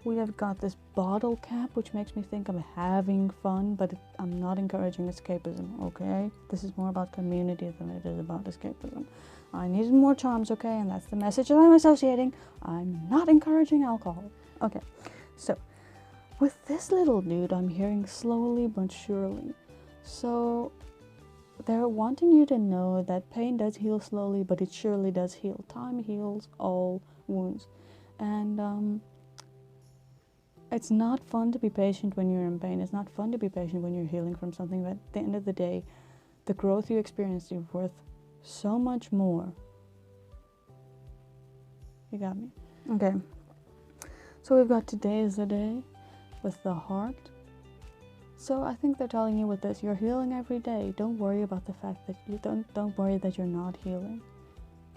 we have got this bottle cap, which makes me think of having fun, but I'm not encouraging escapism, okay? This is more about community than it is about escapism. I needed more charms, okay? And that's the message that I'm associating. I'm not encouraging alcohol. Okay, so with this little dude, I'm hearing slowly but surely. So they're wanting you to know that pain does heal slowly, but it surely does heal. Time heals all wounds. And it's not fun to be patient when you're in pain. It's not fun to be patient when you're healing from something, but at the end of the day, the growth you experience is worth so much more. You got me? Okay. So we've got today is the day with the heart, So I think they're telling you with this, you're healing every day. Don't worry about the fact that you don't worry that you're not healing.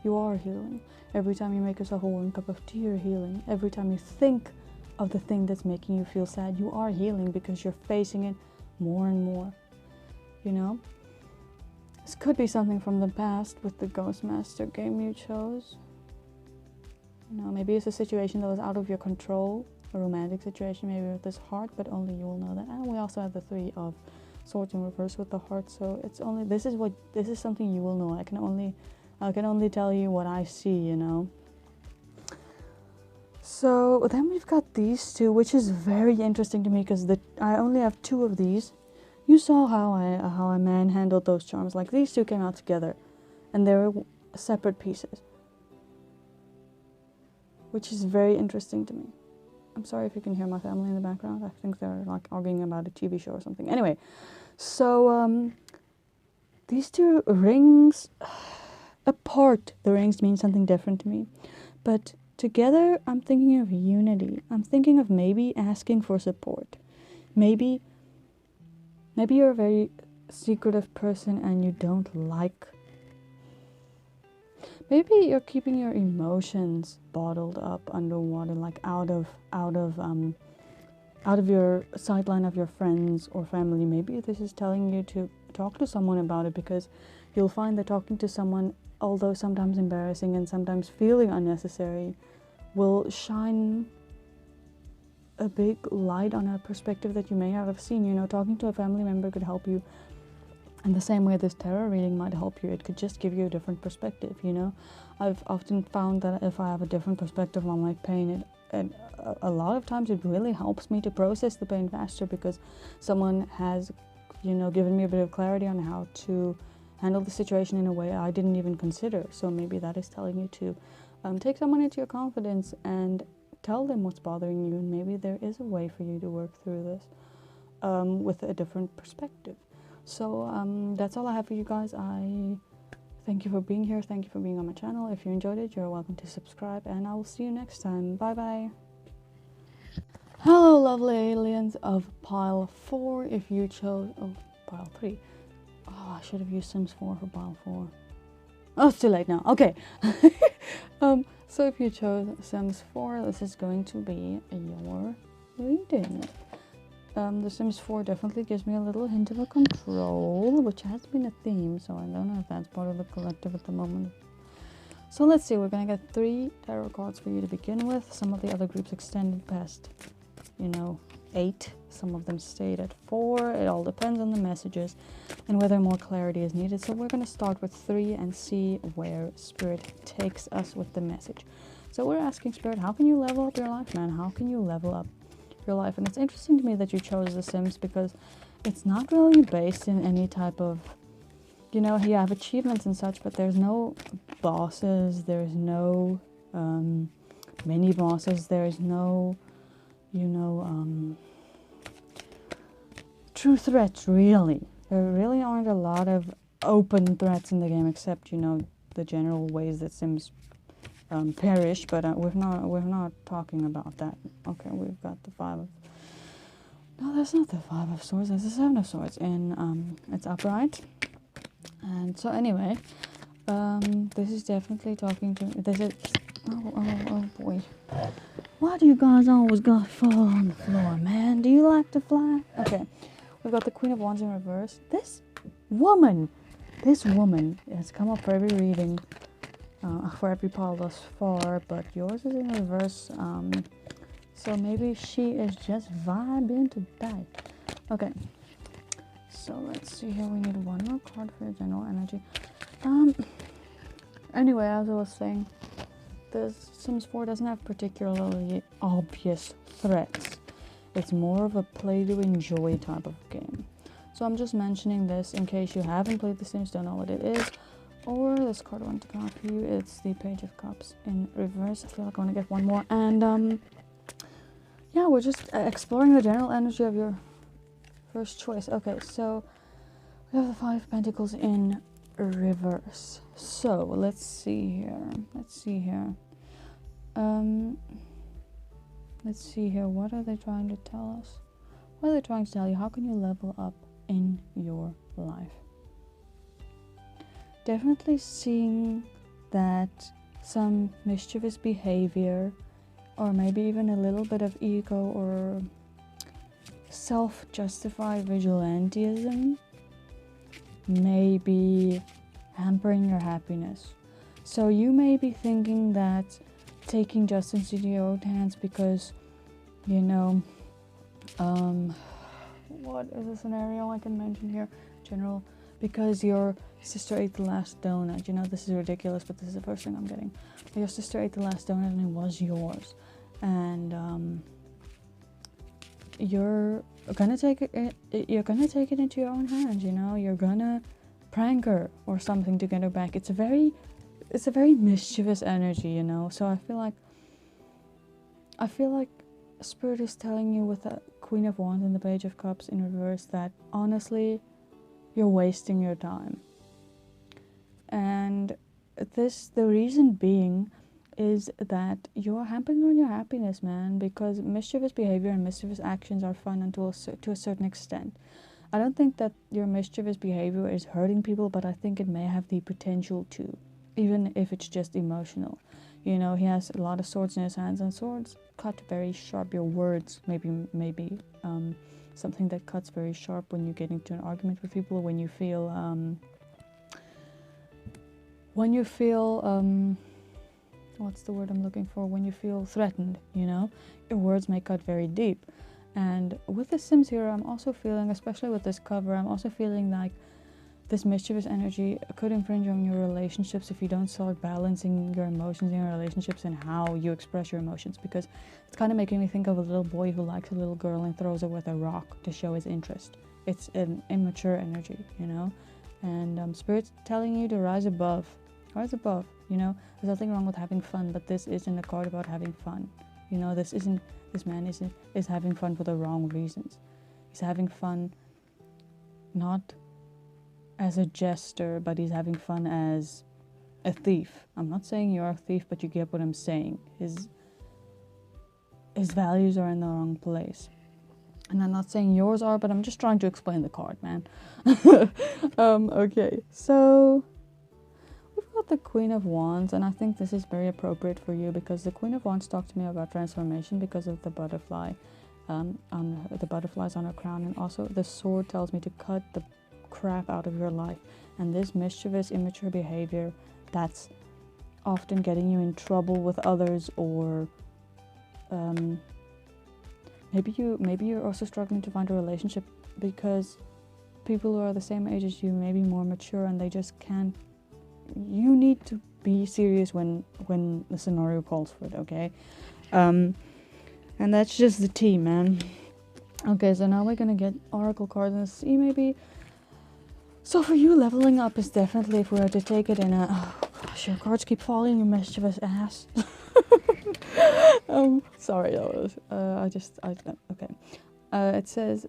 You are healing. Every time you make yourself a warm cup of tea, you're healing. Every time you think of the thing that's making you feel sad, you are healing because you're facing it more and more. You know? This could be something from the past with the Ghostmaster game you chose. You know, maybe it's a situation that was out of your control. A romantic situation, maybe with this heart, but only you will know that. And we also have the 3 of Swords in reverse with the heart, so it's only this is something you will know. I can only tell you what I see, you know. So then we've got these 2, which is very interesting to me because I only have 2 of these. You saw how I manhandled those charms. Like, these 2 came out together, and they're separate pieces, which is very interesting to me. I'm sorry if you can hear my family in the background. I think they're like arguing about a TV show or something. Anyway, so these 2 rings apart, the rings mean something different to me. But together, I'm thinking of unity. I'm thinking of maybe asking for support. Maybe you're a very secretive person and you don't like. Maybe you're keeping your emotions bottled up underwater, like out of your sideline of your friends or family. Maybe this is telling you to talk to someone about it, because you'll find that talking to someone, although sometimes embarrassing and sometimes feeling unnecessary, will shine a big light on a perspective that you may not have seen. You know, talking to a family member could help you. In the same way this tarot reading might help you, it could just give you a different perspective, you know. I've often found that if I have a different perspective on my pain, a lot of times it really helps me to process the pain faster, because someone has, you know, given me a bit of clarity on how to handle the situation in a way I didn't even consider. So maybe that is telling you to take someone into your confidence and tell them what's bothering you, and maybe there is a way for you to work through this with a different perspective. So that's all I have for you guys. I thank you for being here. Thank you for being on my channel. If you enjoyed it, you're welcome to subscribe, and I will see you next time. Bye bye. Hello, lovely aliens of pile 4. If you chose pile 3. Oh, I should have used Sims 4 for pile 4. Oh, it's too late now. Okay. So if you chose Sims 4, this is going to be your reading. The Sims 4 definitely gives me a little hint of a control, which has been a theme, so I don't know if that's part of the collective at the moment. So let's see, we're gonna get 3 tarot cards for you to begin with. Some of the other groups extended past, you know, 8. Some of them stayed at 4. It all depends on the messages and whether more clarity is needed. So we're gonna start with 3 and see where Spirit takes us with the message. So we're asking Spirit, how can you level up your life, man? How can you level up your life? And it's interesting to me that you chose The Sims, because it's not really based in any type of, you know, you have achievements and such, but there's no bosses, there's no mini bosses, there's no, you know, true threats, really. There really aren't a lot of open threats in the game, except, you know, the general ways that Sims perish, but we're not talking about that. Okay, we've got the 5 of... No, that's not the 5 of Swords, that's the 7 of Swords, and it's upright. And so anyway, this is definitely talking to... This is... Oh boy. Why do you guys always gotta fall on the floor, man? Do you like to fly? Okay, we've got the Queen of Wands in reverse. This woman has come up for every reading, for every pile thus far, but yours is in reverse, so maybe she is just vibing today. Okay, so let's see here. We need one more card for your general energy. Anyway, as I was saying, the Sims 4 doesn't have particularly obvious threats. It's more of a play to enjoy type of game. So I'm just mentioning this in case you haven't played The Sims, don't know what it is, or this card I want to come out for you. It's the Page of Cups in reverse. I feel like I want to get one more. And yeah, we're just exploring the general energy of your first choice. Okay, so we have the 5 of Pentacles in reverse. So let's see here. Let's see here. What are they trying to tell us? What are they trying to tell you? How can you level up in your life? Definitely seeing that some mischievous behavior, or maybe even a little bit of ego or self-justified vigilantism, may be hampering your happiness. So you may be thinking that taking justice into your own hands because, you know, what is a scenario I can mention here? General, because your sister ate the last donut. You know, this is ridiculous, but this is the first thing I'm getting. Your sister ate the last donut and it was yours. And you're gonna take it into your own hands, you know. You're gonna prank her or something to get her back. It's a very mischievous energy, you know. So I feel like Spirit is telling you with the Queen of Wands and the Page of Cups in reverse that honestly you're wasting your time. And the reason being is that you're hampering on your happiness, man, because mischievous behavior and mischievous actions are fun to a certain extent. I don't think that your mischievous behavior is hurting people, but I think it may have the potential to, even if it's just emotional. You know, he has a lot of swords in his hands, and swords cut very sharp. Your words, maybe something that cuts very sharp when you get into an argument with people, when you feel what's the word I'm looking for? When you feel threatened, you know, your words may cut very deep. And with the Sims here, I'm also feeling, especially with this cover, I'm also feeling like this mischievous energy could infringe on your relationships if you don't start balancing your emotions in your relationships and how you express your emotions, because it's kind of making me think of a little boy who likes a little girl and throws her with a rock to show his interest. It's an immature energy, you know. And Spirit's telling you to rise above, you know. There's nothing wrong with having fun, but this isn't a card about having fun, you know. This man is having fun for the wrong reasons. He's having fun not as a jester, but he's having fun as a thief. I'm not saying you're a thief, but you get what I'm saying. His values are in the wrong place. And I'm not saying yours are, but I'm just trying to explain the card, man. Okay, so we've got the Queen of Wands, and I think this is very appropriate for you because the Queen of Wands talked to me about transformation because of the butterfly, the butterflies on her crown, and also the sword tells me to cut the crap out of your life. And this mischievous, immature behavior that's often getting you in trouble with others, or maybe you're also struggling to find a relationship because people who are the same age as you may be more mature and they just can't. You need to be serious when the scenario calls for it, okay? And that's just the tea, man. Okay, so now we're gonna get oracle cards and see maybe. So for you, leveling up is definitely, if we were to take it in a, oh gosh, your cards keep falling, you mischievous ass. Sorry, that was, okay. It says,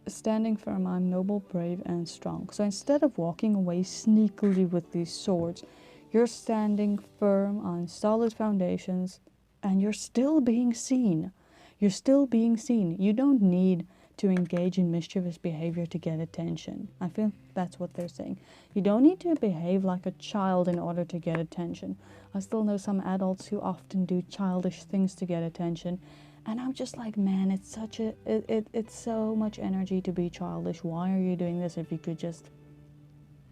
standing firm, I'm noble, brave, and strong. So instead of walking away sneakily with these swords, you're standing firm on solid foundations, and you're still being seen. You're still being seen. You don't need to engage in mischievous behavior to get attention. I feel that's what they're saying. You don't need to behave like a child in order to get attention. I still know some adults who often do childish things to get attention, and I'm just like, man, it's so much energy to be childish. Why are you doing this if you could just...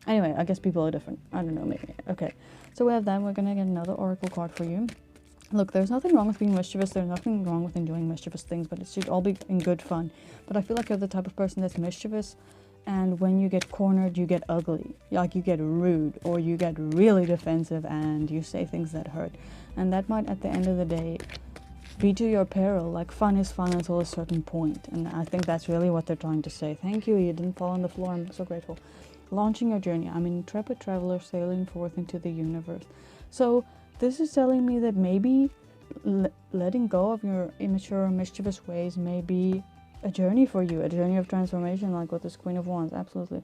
Anyway, I guess people are different. I don't know, maybe. Okay, so we have that. We're gonna get another oracle card for you. Look, there's nothing wrong with being mischievous. There's nothing wrong with enjoying mischievous things, but it should all be in good fun. But I feel like you're the type of person that's mischievous, and when you get cornered, you get ugly. Like, you get rude, or you get really defensive, and you say things that hurt. And that might, at the end of the day, be to your peril. Like, fun is fun until a certain point. And I think that's really what they're trying to say. Thank you. You didn't fall on the floor. I'm so grateful. Launching your journey. I'm an intrepid traveler sailing forth into the universe. So this is telling me that maybe letting go of your immature or mischievous ways may be a journey for you, a journey of transformation, like with this Queen of Wands, absolutely.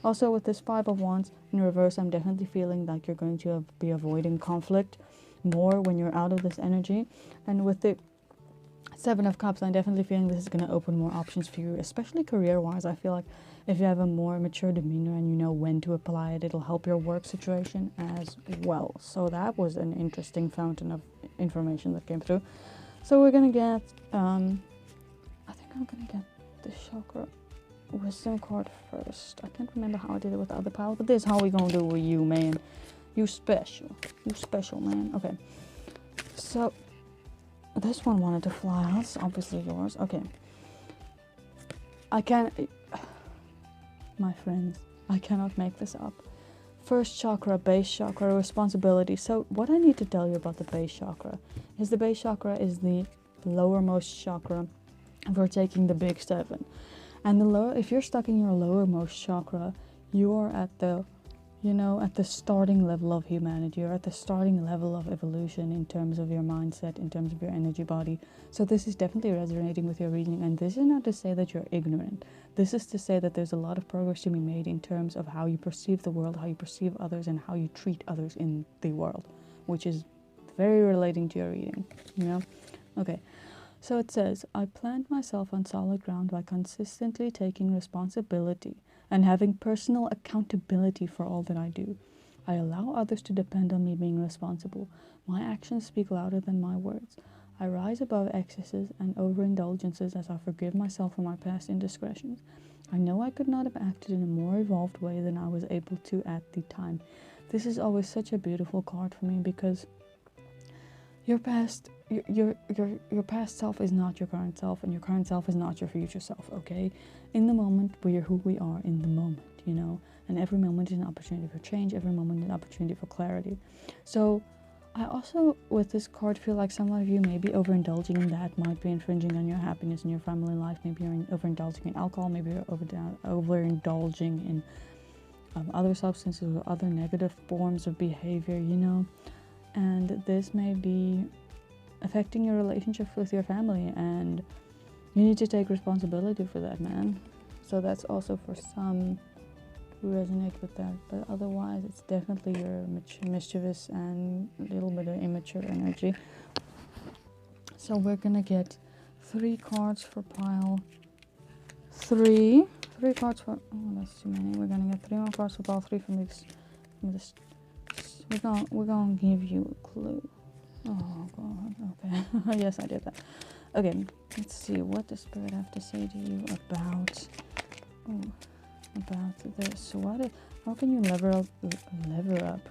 Also, with this Five of Wands in reverse, I'm definitely feeling like you're going to be avoiding conflict more when you're out of this energy. And with the Seven of Cups, I'm definitely feeling this is going to open more options for you, especially career-wise. I feel like if you have a more mature demeanor and you know when to apply it, it'll help your work situation as well. So that was an interesting fountain of information that came through. So we're going to get, I think I'm going to get the Chakra Wisdom card first. I can't remember how I did it with the other pile, but this is how we're going to do it with you, man. You special, man. Okay, so this one wanted to fly. That's obviously yours. Okay. My friends, I cannot make this up. First chakra, base chakra, responsibility. So what I need to tell you about the base chakra is the base chakra is the lowermost chakra. We're taking the big step in. And if you're stuck in your lowermost chakra, you are at the at the starting level of humanity. You're at the starting level of evolution in terms of your mindset, in terms of your energy body. So this is definitely resonating with your reading. And this is not to say that you're ignorant. This is to say that there's a lot of progress to be made in terms of how you perceive the world, how you perceive others, and how you treat others in the world, which is very relating to your reading, Okay. So it says, I plant myself on solid ground by consistently taking responsibility and having personal accountability for all that I do. I allow others to depend on me being responsible. My actions speak louder than my words. I rise above excesses and overindulgences as I forgive myself for my past indiscretions. I know I could not have acted in a more evolved way than I was able to at the time. This is always such a beautiful card for me because your past self is not your current self, and your current self is not your future self, okay? In the moment, we are who we are in the moment, and every moment is an opportunity for change, every moment is an opportunity for clarity. So I also, with this card, feel like some of you may be overindulging in that, might be infringing on your happiness in your family life. Maybe you're overindulging in alcohol, maybe you're overindulging in other substances or other negative forms of behavior, and this may be affecting your relationship with your family, and you need to take responsibility for that, man. So that's also for some who resonate with that, but otherwise it's definitely your mischievous and a little bit of immature energy. So we're gonna get 3 cards for pile 3. 3 cards for, oh, that's too many. We're gonna get 3 more cards for pile 3 from this. We're gonna give you a clue. Oh god, okay. Yes, I did that. Okay, let's see what the spirit have to say to you about this. How can you lever up,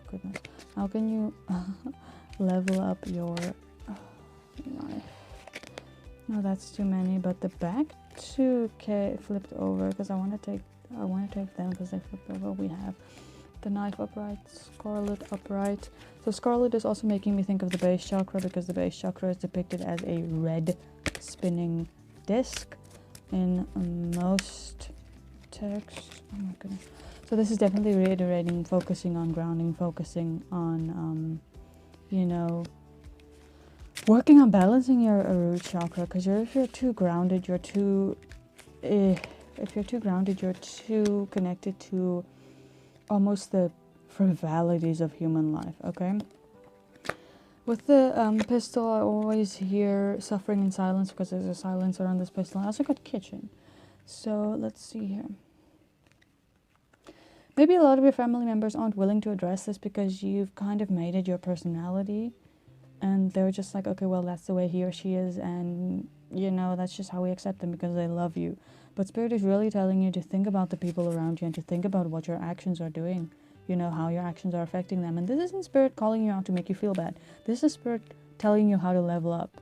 goodness. How can you level up your life? No, that's too many, but the back 2K flipped over because I want to take them because they flipped over. We have the Knife upright, Scarlet upright. So Scarlet is also making me think of the base chakra because the base chakra is depicted as a red spinning disc in most texts. Oh my goodness. So this is definitely reiterating, focusing on grounding, focusing on, working on balancing your root chakra, because if you're too grounded, you're too connected to almost the frivolities of human life, okay? With the pistol, I always hear suffering in silence because there's a silencer on this pistol. I also got kitchen. So let's see here. Maybe a lot of your family members aren't willing to address this because you've kind of made it your personality. And they're just like, okay, well, that's the way he or she is. And, that's just how we accept them because they love you. But Spirit is really telling you to think about the people around you and to think about what your actions are doing. How your actions are affecting them. And this isn't Spirit calling you out to make you feel bad. This is Spirit telling you how to level up.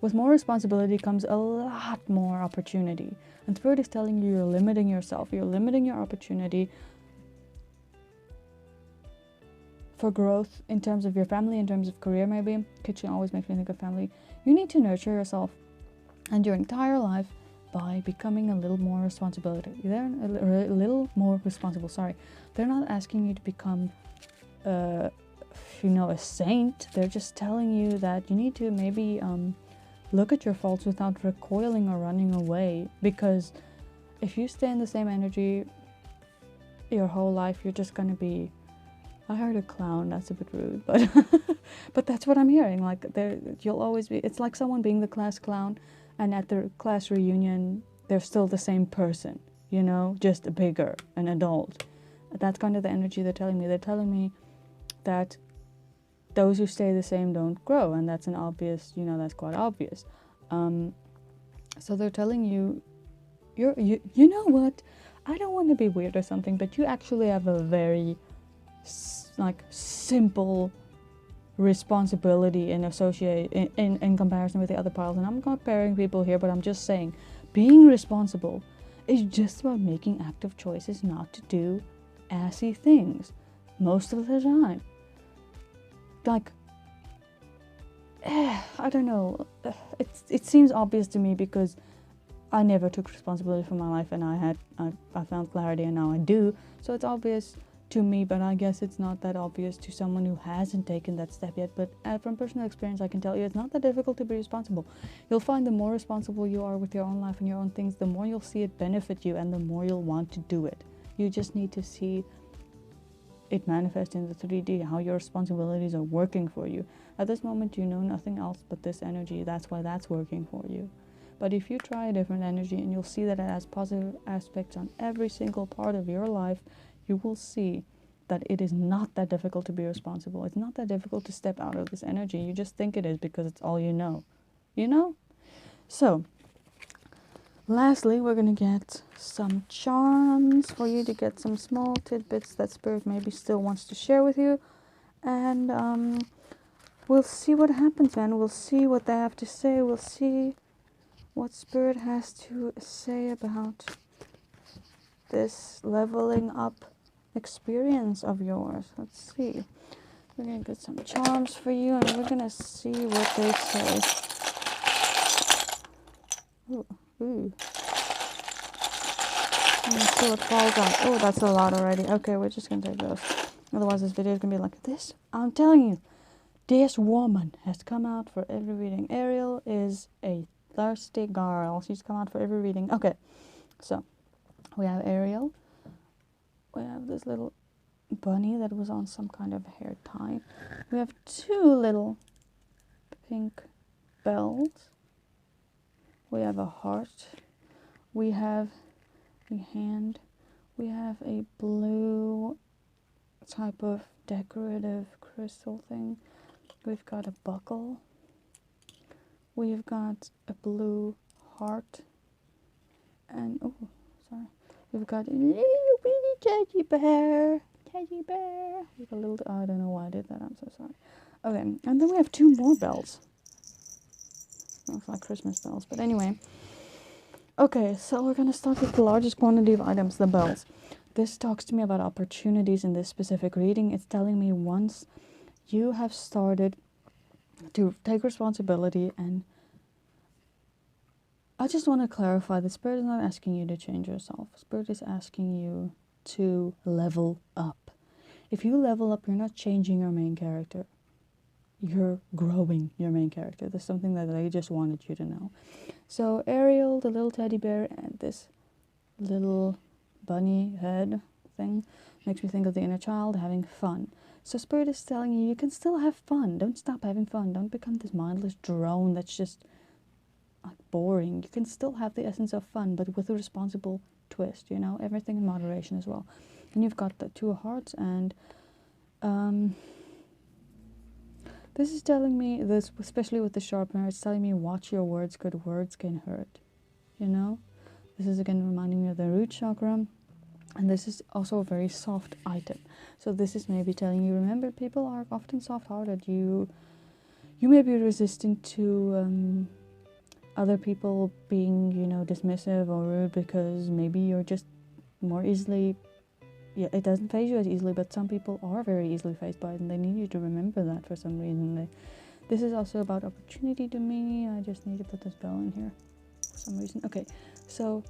With more responsibility comes a lot more opportunity. And Spirit is telling you you're limiting yourself. You're limiting your opportunity for growth in terms of your family, in terms of career maybe. Kitchen always makes me think of family. You need to nurture yourself and your entire life by becoming a little more responsible. They're not asking you to become a saint. They're just telling you that you need to maybe look at your faults without recoiling or running away, because if you stay in the same energy your whole life, you're just going to be I heard a clown. That's a bit rude, but but that's what I'm hearing. Like you'll always be. It's like someone being the class clown, and at their class reunion, they're still the same person. You know, just bigger, an adult. That's kind of the energy they're telling me. They're telling me that those who stay the same don't grow, and that's an obvious. You know, that's quite obvious. So they're telling you, you know what? I don't want to be weird or something, but you actually have a very simple responsibility in in comparison with the other piles. And I'm not comparing people here, but I'm just saying being responsible is just about making active choices not to do assy things most of the time. I don't know, it seems obvious to me because I never took responsibility for my life, and I found clarity, and now I do. So it's obvious to me, but I guess it's not that obvious to someone who hasn't taken that step yet. But from personal experience, I can tell you it's not that difficult to be responsible. You'll find the more responsible you are with your own life and your own things, the more you'll see it benefit you, and the more you'll want to do it. You just need to see it manifest in the 3D, how your responsibilities are working for you. At this moment, you know nothing else but this energy. That's why that's working for you. But if you try a different energy, and you'll see that it has positive aspects on every single part of your life, you will see that it is not that difficult to be responsible. It's not that difficult to step out of this energy. You just think it is because it's all you know. You know? So, lastly, we're going to get some charms for you to get some small tidbits that Spirit maybe still wants to share with you. And we'll see what happens, man. We'll see what they have to say. We'll see what Spirit has to say about this leveling up experience of yours. Let's see. We're going to get some charms for you, and we're going to see what they say. Ooh. Let's see what falls out. Oh, that's a lot already. Okay, we're just going to take those. Otherwise, this video is going to be like this. I'm telling you, this woman has come out for every reading. Ariel is a thirsty girl. She's come out for every reading. Okay, so we have Ariel. We have this little bunny that was on some kind of hair tie. We have two little pink bells. We have a heart. We have a hand. We have a blue type of decorative crystal thing. We've got a buckle. We've got a blue heart. And, oh, sorry. We've got a little bitty teddy bear. Teddy bear. With a little, I don't know why I did that. I'm so sorry. Okay, and then we have two more bells. Looks like Christmas bells, but anyway. Okay, so we're going to start with the largest quantity of items, the bells. This talks to me about opportunities in this specific reading. It's telling me once you have started to take responsibility, and I just want to clarify, the Spirit is not asking you to change yourself. Spirit is asking you to level up. If you level up, you're not changing your main character. You're growing your main character. That's something that I just wanted you to know. So Ariel, the little teddy bear, and this little bunny head thing makes me think of the inner child having fun. So Spirit is telling you, you can still have fun. Don't stop having fun. Don't become this mindless drone that's just boring. You can still have the essence of fun, but with a responsible twist, you know, everything in moderation as well. And you've got the two hearts, and this is telling me, this, especially with the sharpener, it's telling me watch your words. Good words can hurt, you know. This is again reminding me of the root chakra, and this is also a very soft item. So this is maybe telling you, remember, people are often soft-hearted. You may be resistant to other people being, you know, dismissive or rude, because maybe you're just more easily, it doesn't phase you as easily, but some people are very easily phased by it, and they need you to remember that for some reason. This is also about opportunity to me. I just need to put this bell in here for some reason. Okay, so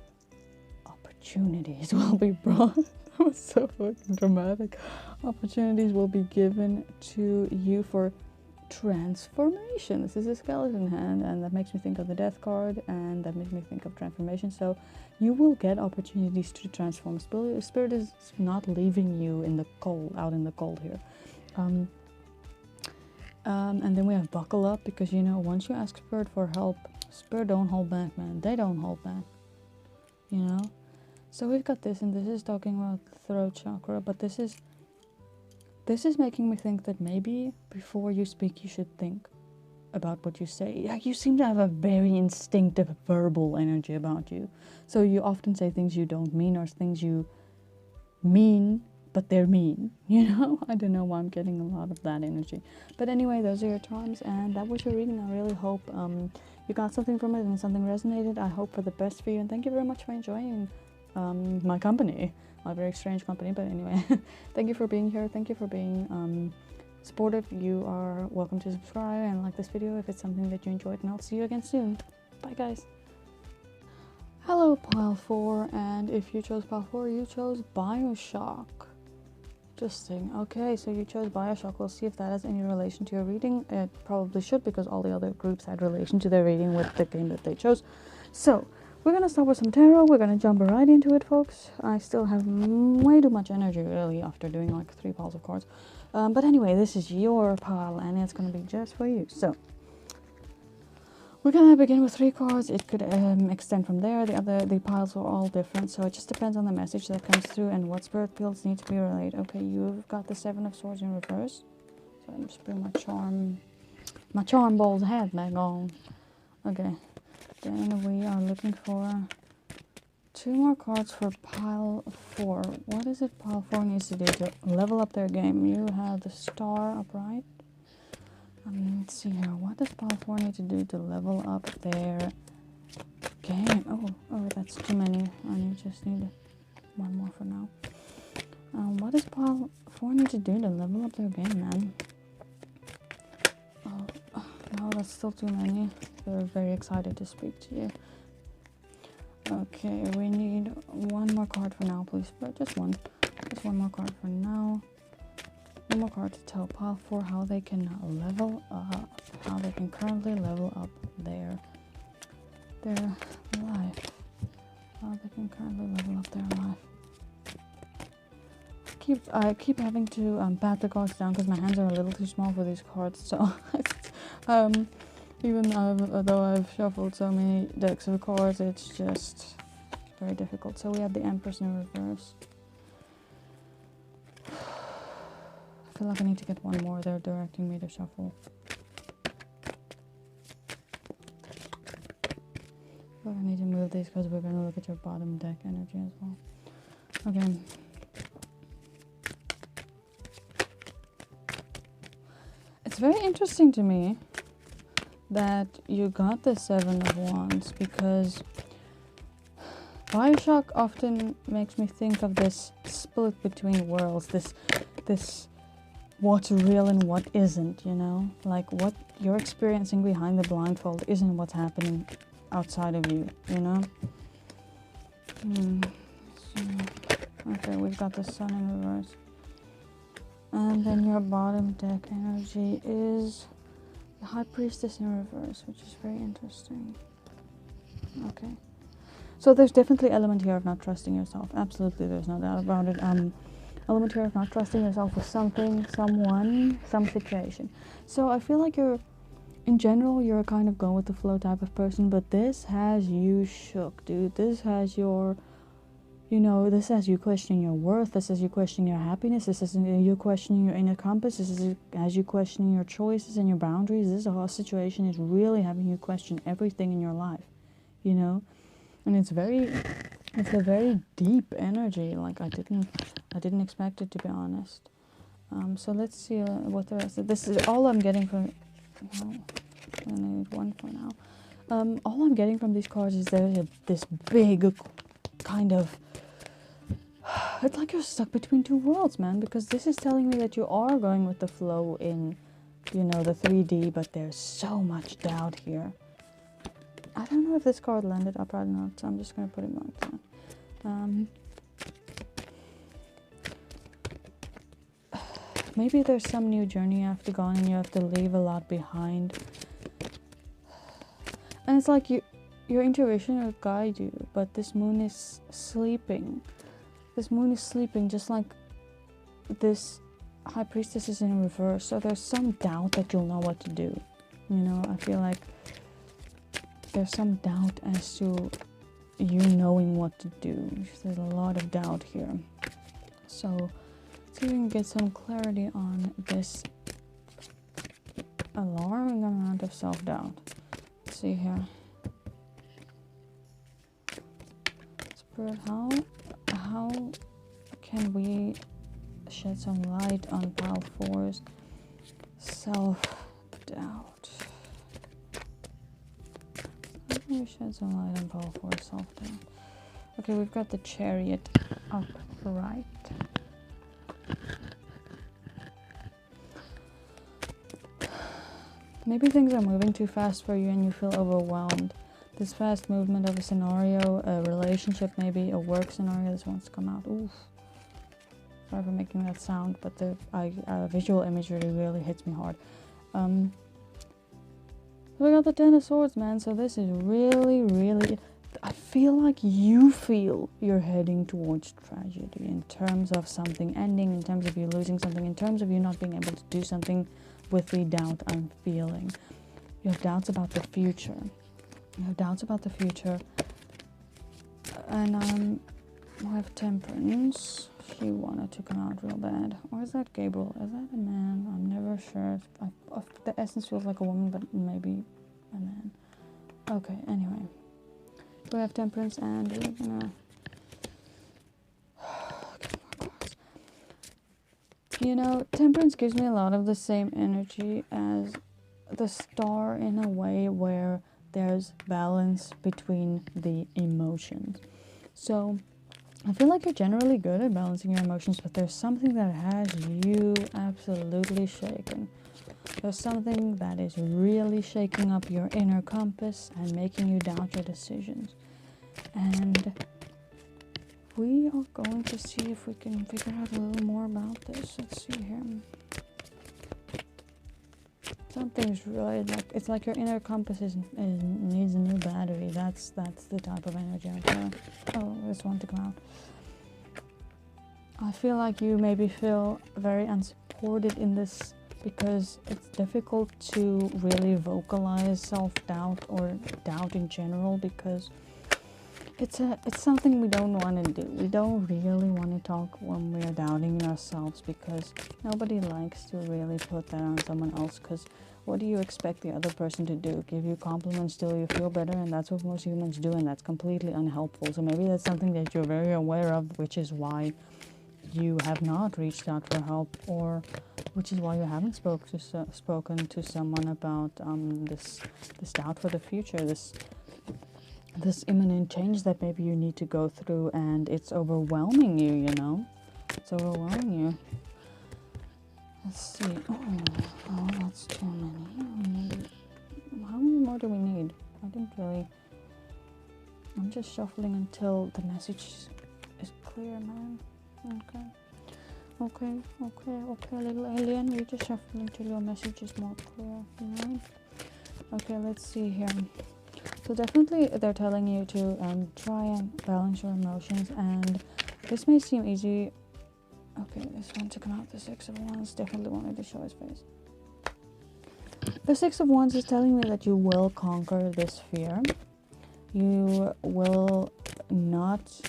opportunities will be brought. That was so fucking dramatic. Opportunities will be given to you for transformation. This is a skeleton hand, and that makes me think of the death card, and that makes me think of transformation. So you will get opportunities to transform. Spirit is not leaving you in the cold, out in the cold here. And then we have buckle up, because you know, once you ask Spirit for help, Spirit don't hold back, man. They don't hold back, you know. So we've got this, and this is talking about the throat chakra, but this is making me think that maybe before you speak, you should think about what you say. Yeah, you seem to have a very instinctive verbal energy about you. So you often say things you don't mean, or things you mean but they're mean, you know. I don't know why I'm getting a lot of that energy, but anyway, those are your charms, and that was your reading. I really hope you got something from it and something resonated. I hope for the best for you, and thank you very much for enjoying my company, my very strange company. But anyway, thank you for being here. Thank you for being supportive. You are welcome to subscribe and like this video if it's something that you enjoyed, and I'll see you again soon. Bye guys. Hello pile 4, and if you chose pile 4, you chose Bioshock. Interesting. Okay, so you chose Bioshock. We'll see if that has any relation to your reading. It probably should, because all the other groups had relation to their reading with the game that they chose. So we're gonna start with some tarot. We're gonna jump right into it, folks. I still have way too much energy really after doing like 3 piles of cards. But anyway, this is your pile, and it's gonna be just for you. So we're gonna begin with 3 cards. It could extend from there. The piles are all different, so it just depends on the message that comes through and what spirit fields need to be relayed. Okay, you've got the 7 of Swords in reverse. So I'm just putting my charm ball's head back on. Okay, then we are looking for 2 more cards for pile 4. What is it pile 4 needs to do to level up their game? You have the Star upright. Let's see here. What does pile 4 need to do to level up their game? Oh, that's too many. I just need 1 more for now. What does pile 4 need to do to level up their game, man? Oh, no, that's still too many. They're very excited to speak to you. Okay, we need 1 more card for now, please. But just one. Just 1 more card for now. 1 more card to tell pile 4 how they can level up, how they can currently level up their life. How they can currently level up their life. I keep having to pat the cards down because my hands are a little too small for these cards. So even though I've shuffled so many decks of cards, it's just very difficult. So we have the Empress in reverse. I feel like I need to get 1 more. They're directing me to shuffle. But I need to move these because we're going to look at your bottom deck energy as well. Okay. It's very interesting to me that you got the 7 of Wands, because Bioshock often makes me think of this split between worlds, this what's real and what isn't, you know? Like what you're experiencing behind the blindfold isn't what's happening outside of you, you know? Okay, we've got the Sun in reverse. And then your bottom deck energy is the High Priestess in reverse, which is very interesting. Okay. So there's definitely element here of not trusting yourself. Absolutely, there's no doubt about it. Element here of not trusting yourself with something, someone, some situation. So I feel like in general, you're a kind of go with the flow type of person, but this has you shook, dude. This has your, this has you questioning your worth. This has you questioning your happiness. This is you questioning your inner compass. This has you questioning your choices and your boundaries. This whole situation is really having you question everything in your life, you know? And it's a very deep energy. Like I didn't expect it, to be honest. So let's see what the rest of this is. All I'm getting from, I need 1 for now. All I'm getting from these cards is there's this big kind of, it's like you're stuck between 2 worlds, man, because this is telling me that you are going with the flow in, the 3D, but there's so much doubt here. I don't know if this card landed upright or not, so I'm just going to put it like that. maybe there's some new journey you have to go on and you have to leave a lot behind. And it's like your intuition will guide you, but this moon is sleeping. This moon is sleeping, just like this High Priestess is in reverse. So there's some doubt that you'll know what to do. You know, I feel like there's some doubt as to you knowing what to do. There's a lot of doubt here. So let's see if we can get some clarity on this alarming amount of self-doubt. Let's see here. Spirit, how can we shed some light on Pile 4's self-doubt? How can we shed some light on Pile 4's self-doubt? Okay, we've got the Chariot upright. Maybe things are moving too fast for you and you feel overwhelmed. This fast movement of a scenario, a relationship, maybe a work scenario, this wants to come out. Oof. Sorry for making that sound, but the visual imagery really hits me hard. We got the Ten of Swords, man, so this is really, really... I feel like you feel you're heading towards tragedy in terms of something ending, in terms of you losing something, in terms of you not being able to do something with the doubt I'm feeling. You have doubts about the future. You have doubts about the future. And we have Temperance. She wanted to come out real bad. Or is that Gabriel? Is that a man? I'm never sure. The essence feels like a woman, but maybe a man. Okay, anyway. We have Temperance and we're gonna... You know, Temperance gives me a lot of the same energy as the Star in a way where there's balance between the emotions. So I feel like you're generally good at balancing your emotions, but there's something that has you absolutely shaken. There's something that is really shaking up your inner compass and making you doubt your decisions. And we are going to see if we can figure out a little more about this. Let's see here. Something's really like, it's like your inner compass needs a new battery. That's the type of energy I feel. Oh, this one to come out. I feel like you maybe feel very unsupported in this because it's difficult to really vocalize self-doubt or doubt in general, because it's something we don't want to do. We don't really want to talk when we're doubting ourselves, because nobody likes to really put that on someone else, because what do you expect the other person to do? Give you compliments till you feel better? And that's what most humans do, and that's completely unhelpful. So maybe that's something that you're very aware of, which is why you have not reached out for help, or which is why you haven't spoken to someone about this doubt for the future, this imminent change that maybe you need to go through, and it's overwhelming you, you know? It's overwhelming you. Let's see. Oh, that's too many. How many more do we need? I didn't really... I'm just shuffling until the message is clear, man. Okay, little alien. We're just shuffling until your message is more clear, you know? Okay, let's see here. So definitely they're telling you to try and balance your emotions, and this may seem easy. Okay, this one to come out, the Six of Wands, definitely wanted to show his face. The Six of Wands is telling me that you will conquer this fear. You will not...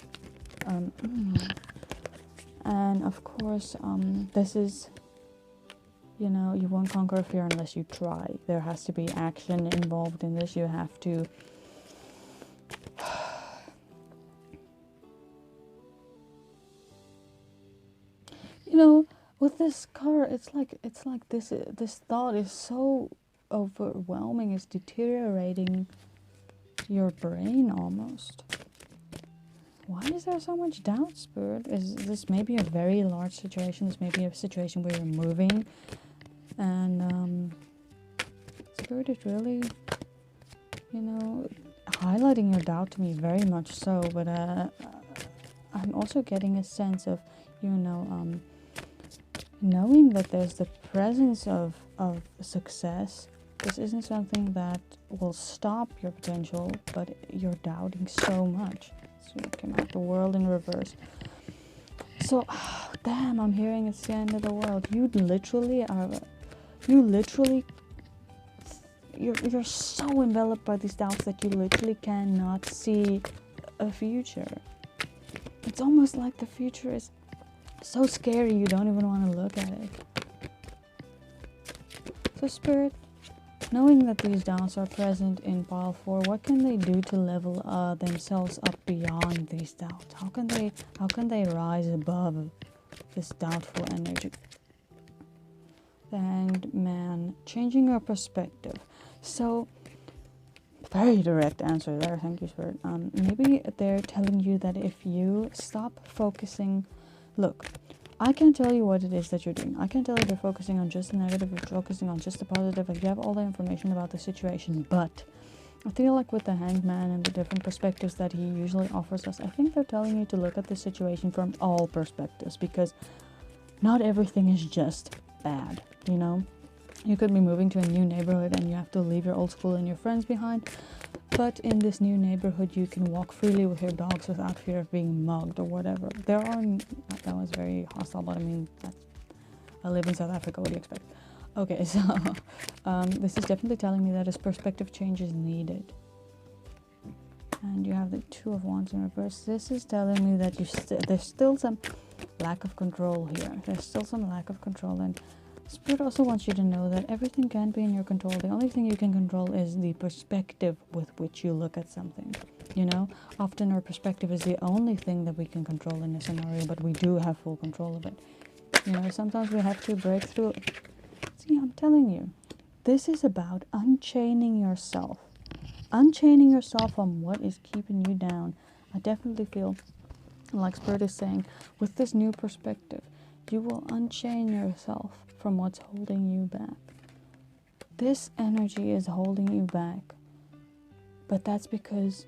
and of course, this is... You know, you won't conquer a fear unless you try. There has to be action involved in this. You have to... You know, with this card, it's like this thought is so overwhelming. It's deteriorating your brain almost. Why is there so much doubt, Spirit? Is this maybe a very large situation? This may be a situation where you're moving, and Spirit is really, you know, highlighting your doubt to me very much so. But I'm also getting a sense of, you know, knowing that there's the presence of success. This isn't something that will stop your potential, but you're doubting so much. So it came out the world in reverse. So, damn, I'm hearing it's the end of the world. You're so enveloped by these doubts that you literally cannot see a future. It's almost like the future is so scary you don't even want to look at it. So Spirit, knowing that these doubts are present in pile 4, what can they do to level themselves up beyond these doubts? How can they rise above this doubtful energy? And man, changing your perspective. So, very direct answer there, thank you, Spirit. Maybe they're telling you that if you stop focusing, look, I can't tell you what it is that you're doing. I can't tell you if you're focusing on just the negative, if you're focusing on just the positive, if you have all the information about the situation. But I feel like with the Hanged Man and the different perspectives that he usually offers us, I think they're telling you to look at the situation from all perspectives, because not everything is just bad, you know? You could be moving to a new neighborhood and you have to leave your old school and your friends behind, but in this new neighborhood you can walk freely with your dogs without fear of being mugged or whatever. That was very hostile, but I mean, I live in South Africa, what do you expect? Okay, so this is definitely telling me that a perspective change is needed. And you have the Two of Wands in reverse. This is telling me that there's still some lack of control here. There's still some lack of control, and Spirit also wants you to know that everything can't be in your control. The only thing you can control is the perspective with which you look at something. You know, often our perspective is the only thing that we can control in a scenario, but we do have full control of it. You know, sometimes we have to break through. See, I'm telling you, this is about unchaining yourself. Unchaining yourself from what is keeping you down. I definitely feel like Spirit is saying, with this new perspective, you will unchain yourself from what's holding you back. This energy is holding you back, but that's because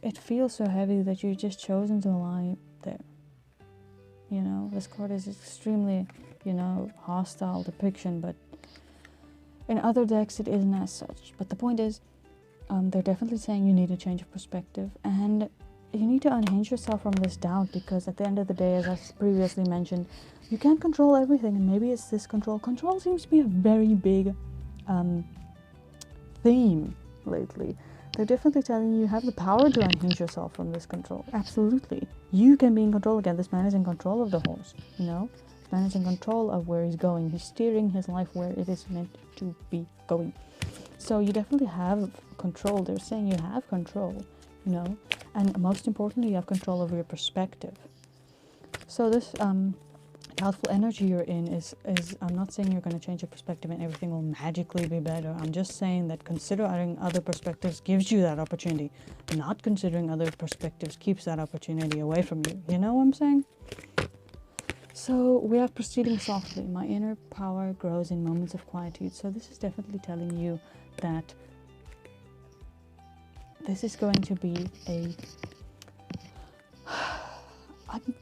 it feels so heavy that you've just chosen to lie there. You know, this card is extremely, you know, hostile depiction, but in other decks it isn't as such. But the point is, they're definitely saying you need a change of perspective, and you need to unhinge yourself from this doubt, because at the end of the day, as I previously mentioned, you can't control everything, and maybe it's this control. Control seems to be a very big theme lately. They're definitely telling you have the power to unhinge yourself from this control. Absolutely. You can be in control again. This man is in control of the horse, you know? This man is in control of where he's going. He's steering his life where it is meant to be going. So you definitely have control. They're saying you have control, you know? And most importantly, you have control over your perspective. So this doubtful energy you're in is I'm not saying you're going to change your perspective and everything will magically be better. I'm just saying that considering other perspectives gives you that opportunity. Not considering other perspectives keeps that opportunity away from you. You know what I'm saying? So we have proceeding softly. My inner power grows in moments of quietude. So this is definitely telling you that this is going to be a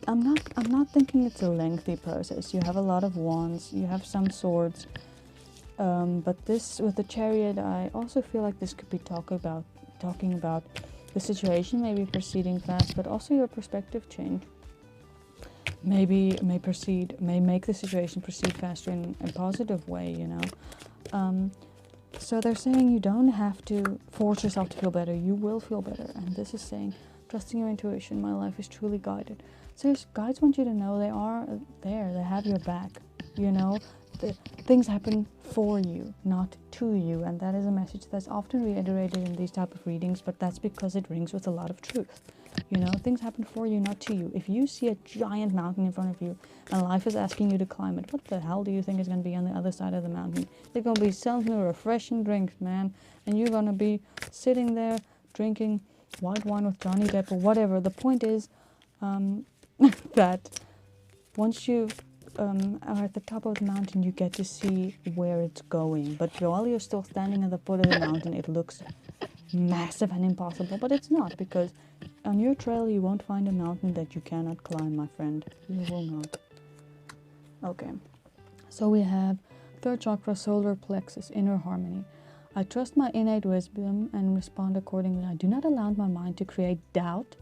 I'm not thinking it's a lengthy process. You have a lot of wands, you have some swords, but this with the Chariot, I also feel like this could be talking about the situation maybe proceeding fast, but also your perspective change. Maybe may make the situation proceed faster in a positive way, you know. So they're saying you don't have to force yourself to feel better. You will feel better, and this is saying, trusting your intuition, my life is truly guided. So guides want you to know they are there. They have your back. You know, things happen for you, not to you. And that is a message that's often reiterated in these type of readings, but that's because it rings with a lot of truth. You know, things happen for you, not to you. If you see a giant mountain in front of you and life is asking you to climb it, what the hell do you think is going to be on the other side of the mountain? They're going to be selling you refreshing drinks, man. And you're going to be sitting there drinking white wine with Johnny Depp or whatever. The point is that once you are at the top of the mountain, you get to see where it's going. But while you're still standing at the foot of the mountain, it looks massive and impossible. But it's not, because on your trail you won't find a mountain that you cannot climb, my friend. You will not. Okay. So we have third chakra, solar plexus, inner harmony. I trust my innate wisdom and respond accordingly. I do not allow my mind to create doubt.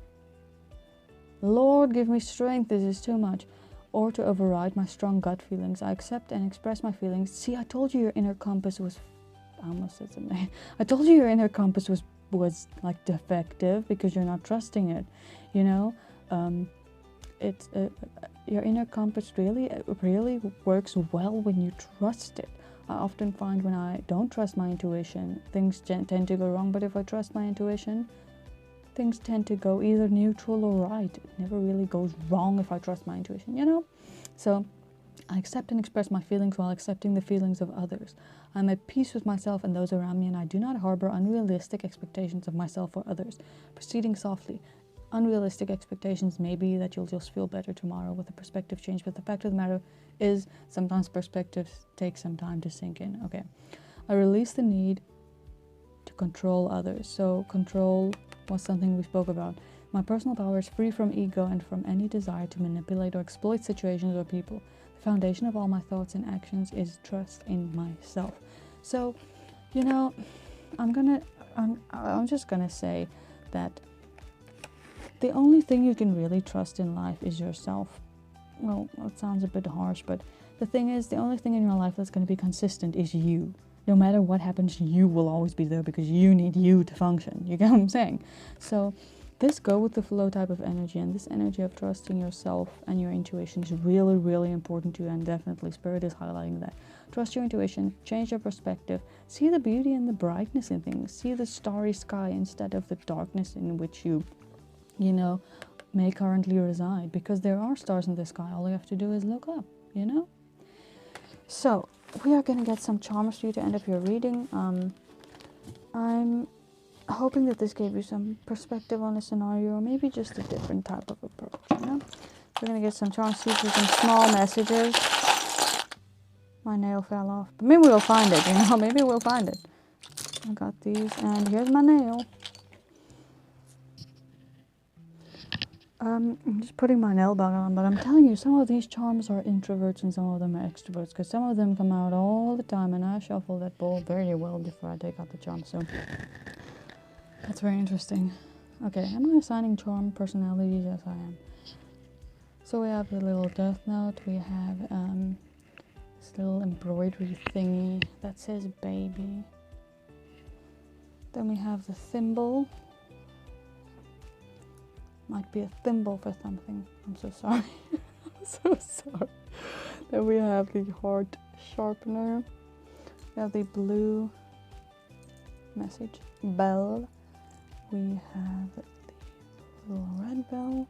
Lord, give me strength. This is too much. Or to override my strong gut feelings. I accept and express my feelings. See, I told you your inner compass was... I almost said something. I told you your inner compass was like defective because you're not trusting it. You know, it's your inner compass really works well when you trust it. I often find when I don't trust my intuition, things tend to go wrong. But if I trust my intuition, things tend to go either neutral or right. It never really goes wrong if I trust my intuition, you know? So I accept and express my feelings while accepting the feelings of others. I'm at peace with myself and those around me, and I do not harbor unrealistic expectations of myself or others. Proceeding softly. Unrealistic expectations may be that you'll just feel better tomorrow with a perspective change, but the fact of the matter is sometimes perspectives take some time to sink in. Okay. I release the need to control others. So control was something we spoke about. My personal power is free from ego and from any desire to manipulate or exploit situations or people. The foundation of all my thoughts and actions is trust in myself. So, you know, I'm just gonna say that the only thing you can really trust in life is yourself. Well, that sounds a bit harsh, but the thing is, the only thing in your life that's going to be consistent is you. No matter what happens, you will always be there because you need you to function. You get what I'm saying? So this go with the flow type of energy, and this energy of trusting yourself and your intuition is really, really important to you, and definitely Spirit is highlighting that. Trust your intuition, change your perspective, see the beauty and the brightness in things, see the starry sky instead of the darkness in which you know, may currently reside, because there are stars in the sky. All you have to do is look up, you know? So, we are going to get some charms for you to end up your reading. I'm hoping that this gave you some perspective on the scenario, or maybe just a different type of approach, you know? We're going to get some charms, see if we can small messages. My nail fell off. But maybe we'll find it, you know? Maybe we'll find it. I got these, and here's my nail. I'm just putting my nail bug on, but I'm telling you, some of these charms are introverts and some of them are extroverts, because some of them come out all the time, and I shuffle that bowl very well before I take out the charm, so that's very interesting. Okay, am I assigning charm personalities? Yes, I am. So we have the little death note, we have this little embroidery thingy that says baby. Then we have the thimble. Might be a thimble for something. I'm so sorry. I'm so sorry. Then we have the heart sharpener. We have the blue message bell. We have the little red bell.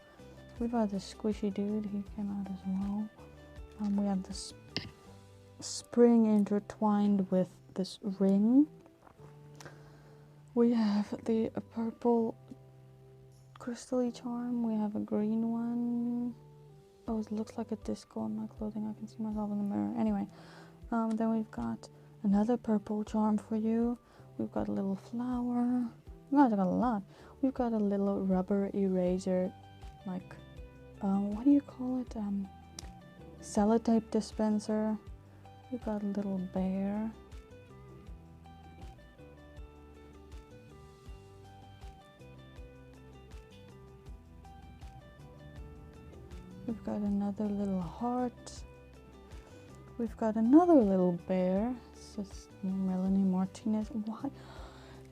We've got the squishy dude. He came out as well. We have this spring intertwined with this ring. We have the purple crystally charm. We have a green one. Oh, it looks like a disco on my clothing. I can see myself in the mirror. Anyway, then we've got another purple charm for you. We've got a little flower. You guys got a lot. We've got a little rubber eraser, like, what do you call it? Sellotape dispenser. We've got a little bear. We've got another little heart. We've got another little bear. This is Melanie Martinez. Why?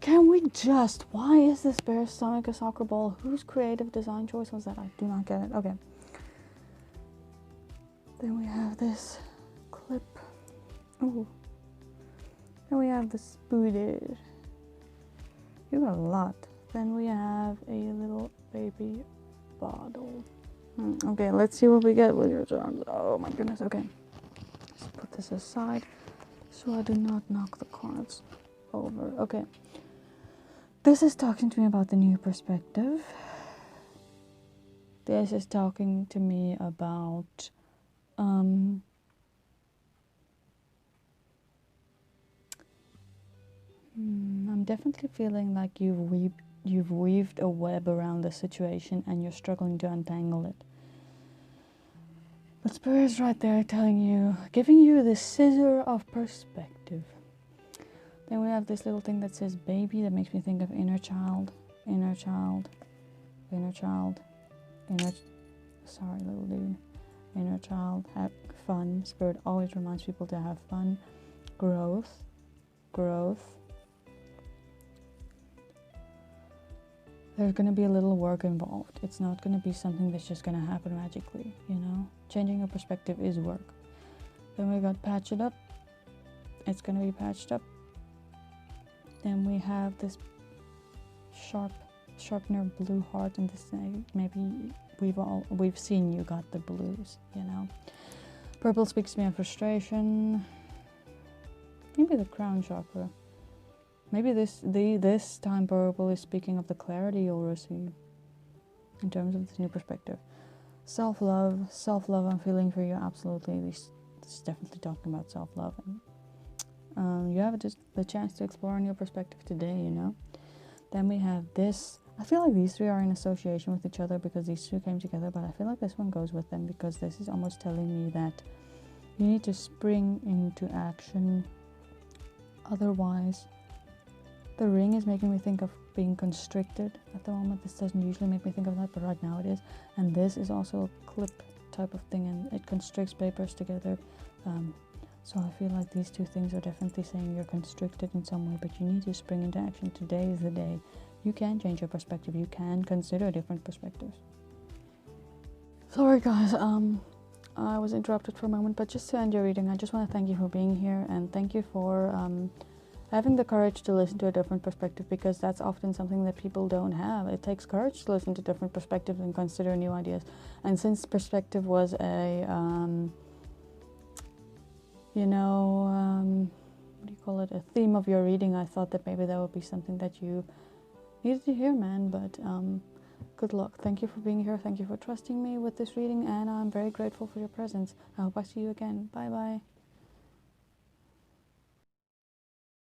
Can we just? Why is this bear's stomach a soccer ball? Whose creative design choice was that? I do not get it. Okay. Then we have this clip. Ooh. Then we have the spooted. You got a lot. Then we have a little baby bottle. Okay, let's see what we get with your charms. Oh my goodness, okay. Let's put this aside so I do not knock the cards over. Okay. This is talking to me about the new perspective. This is talking to me about I'm definitely feeling like you've weaved a web around the situation and you're struggling to untangle it. But Spirit's right there telling you, giving you the scissor of perspective. Then we have this little thing that says baby, that makes me think of inner child, inner child, inner child, sorry little dude, inner child, have fun. Spirit always reminds people to have fun. Growth, growth. There's going to be a little work involved. It's not going to be something that's just going to happen magically, you know? Changing your perspective is work. Then we got patch it up. It's going to be patched up. Then we have this sharpener blue heart, and this maybe we've seen you got the blues, you know? Purple speaks to me of frustration. Maybe the crown chakra. Maybe this time purple is speaking of the clarity you'll receive in terms of this new perspective. Self-love, I'm feeling for you, absolutely. This is definitely talking about self-love. And you have just the chance to explore a new perspective today, you know. Then we have this. I feel like these three are in association with each other because these two came together, but I feel like this one goes with them because this is almost telling me that you need to spring into action. Otherwise, the ring is making me think of being constricted at the moment. This doesn't usually make me think of that, but right now it is. And this is also a clip type of thing, and it constricts papers together. So I feel like these two things are definitely saying you're constricted in some way, but you need to spring into action. Today is the day. You can change your perspective. You can consider different perspectives. Sorry guys, I was interrupted for a moment, but just to end your reading, I just want to thank you for being here, and thank you for having the courage to listen to a different perspective, because that's often something that people don't have. It takes courage to listen to different perspectives and consider new ideas. And since perspective was a, what do you call it, a theme of your reading, I thought that maybe that would be something that you needed to hear, man. But good luck. Thank you for being here. Thank you for trusting me with this reading, and I'm very grateful for your presence. I hope I see you again. Bye bye.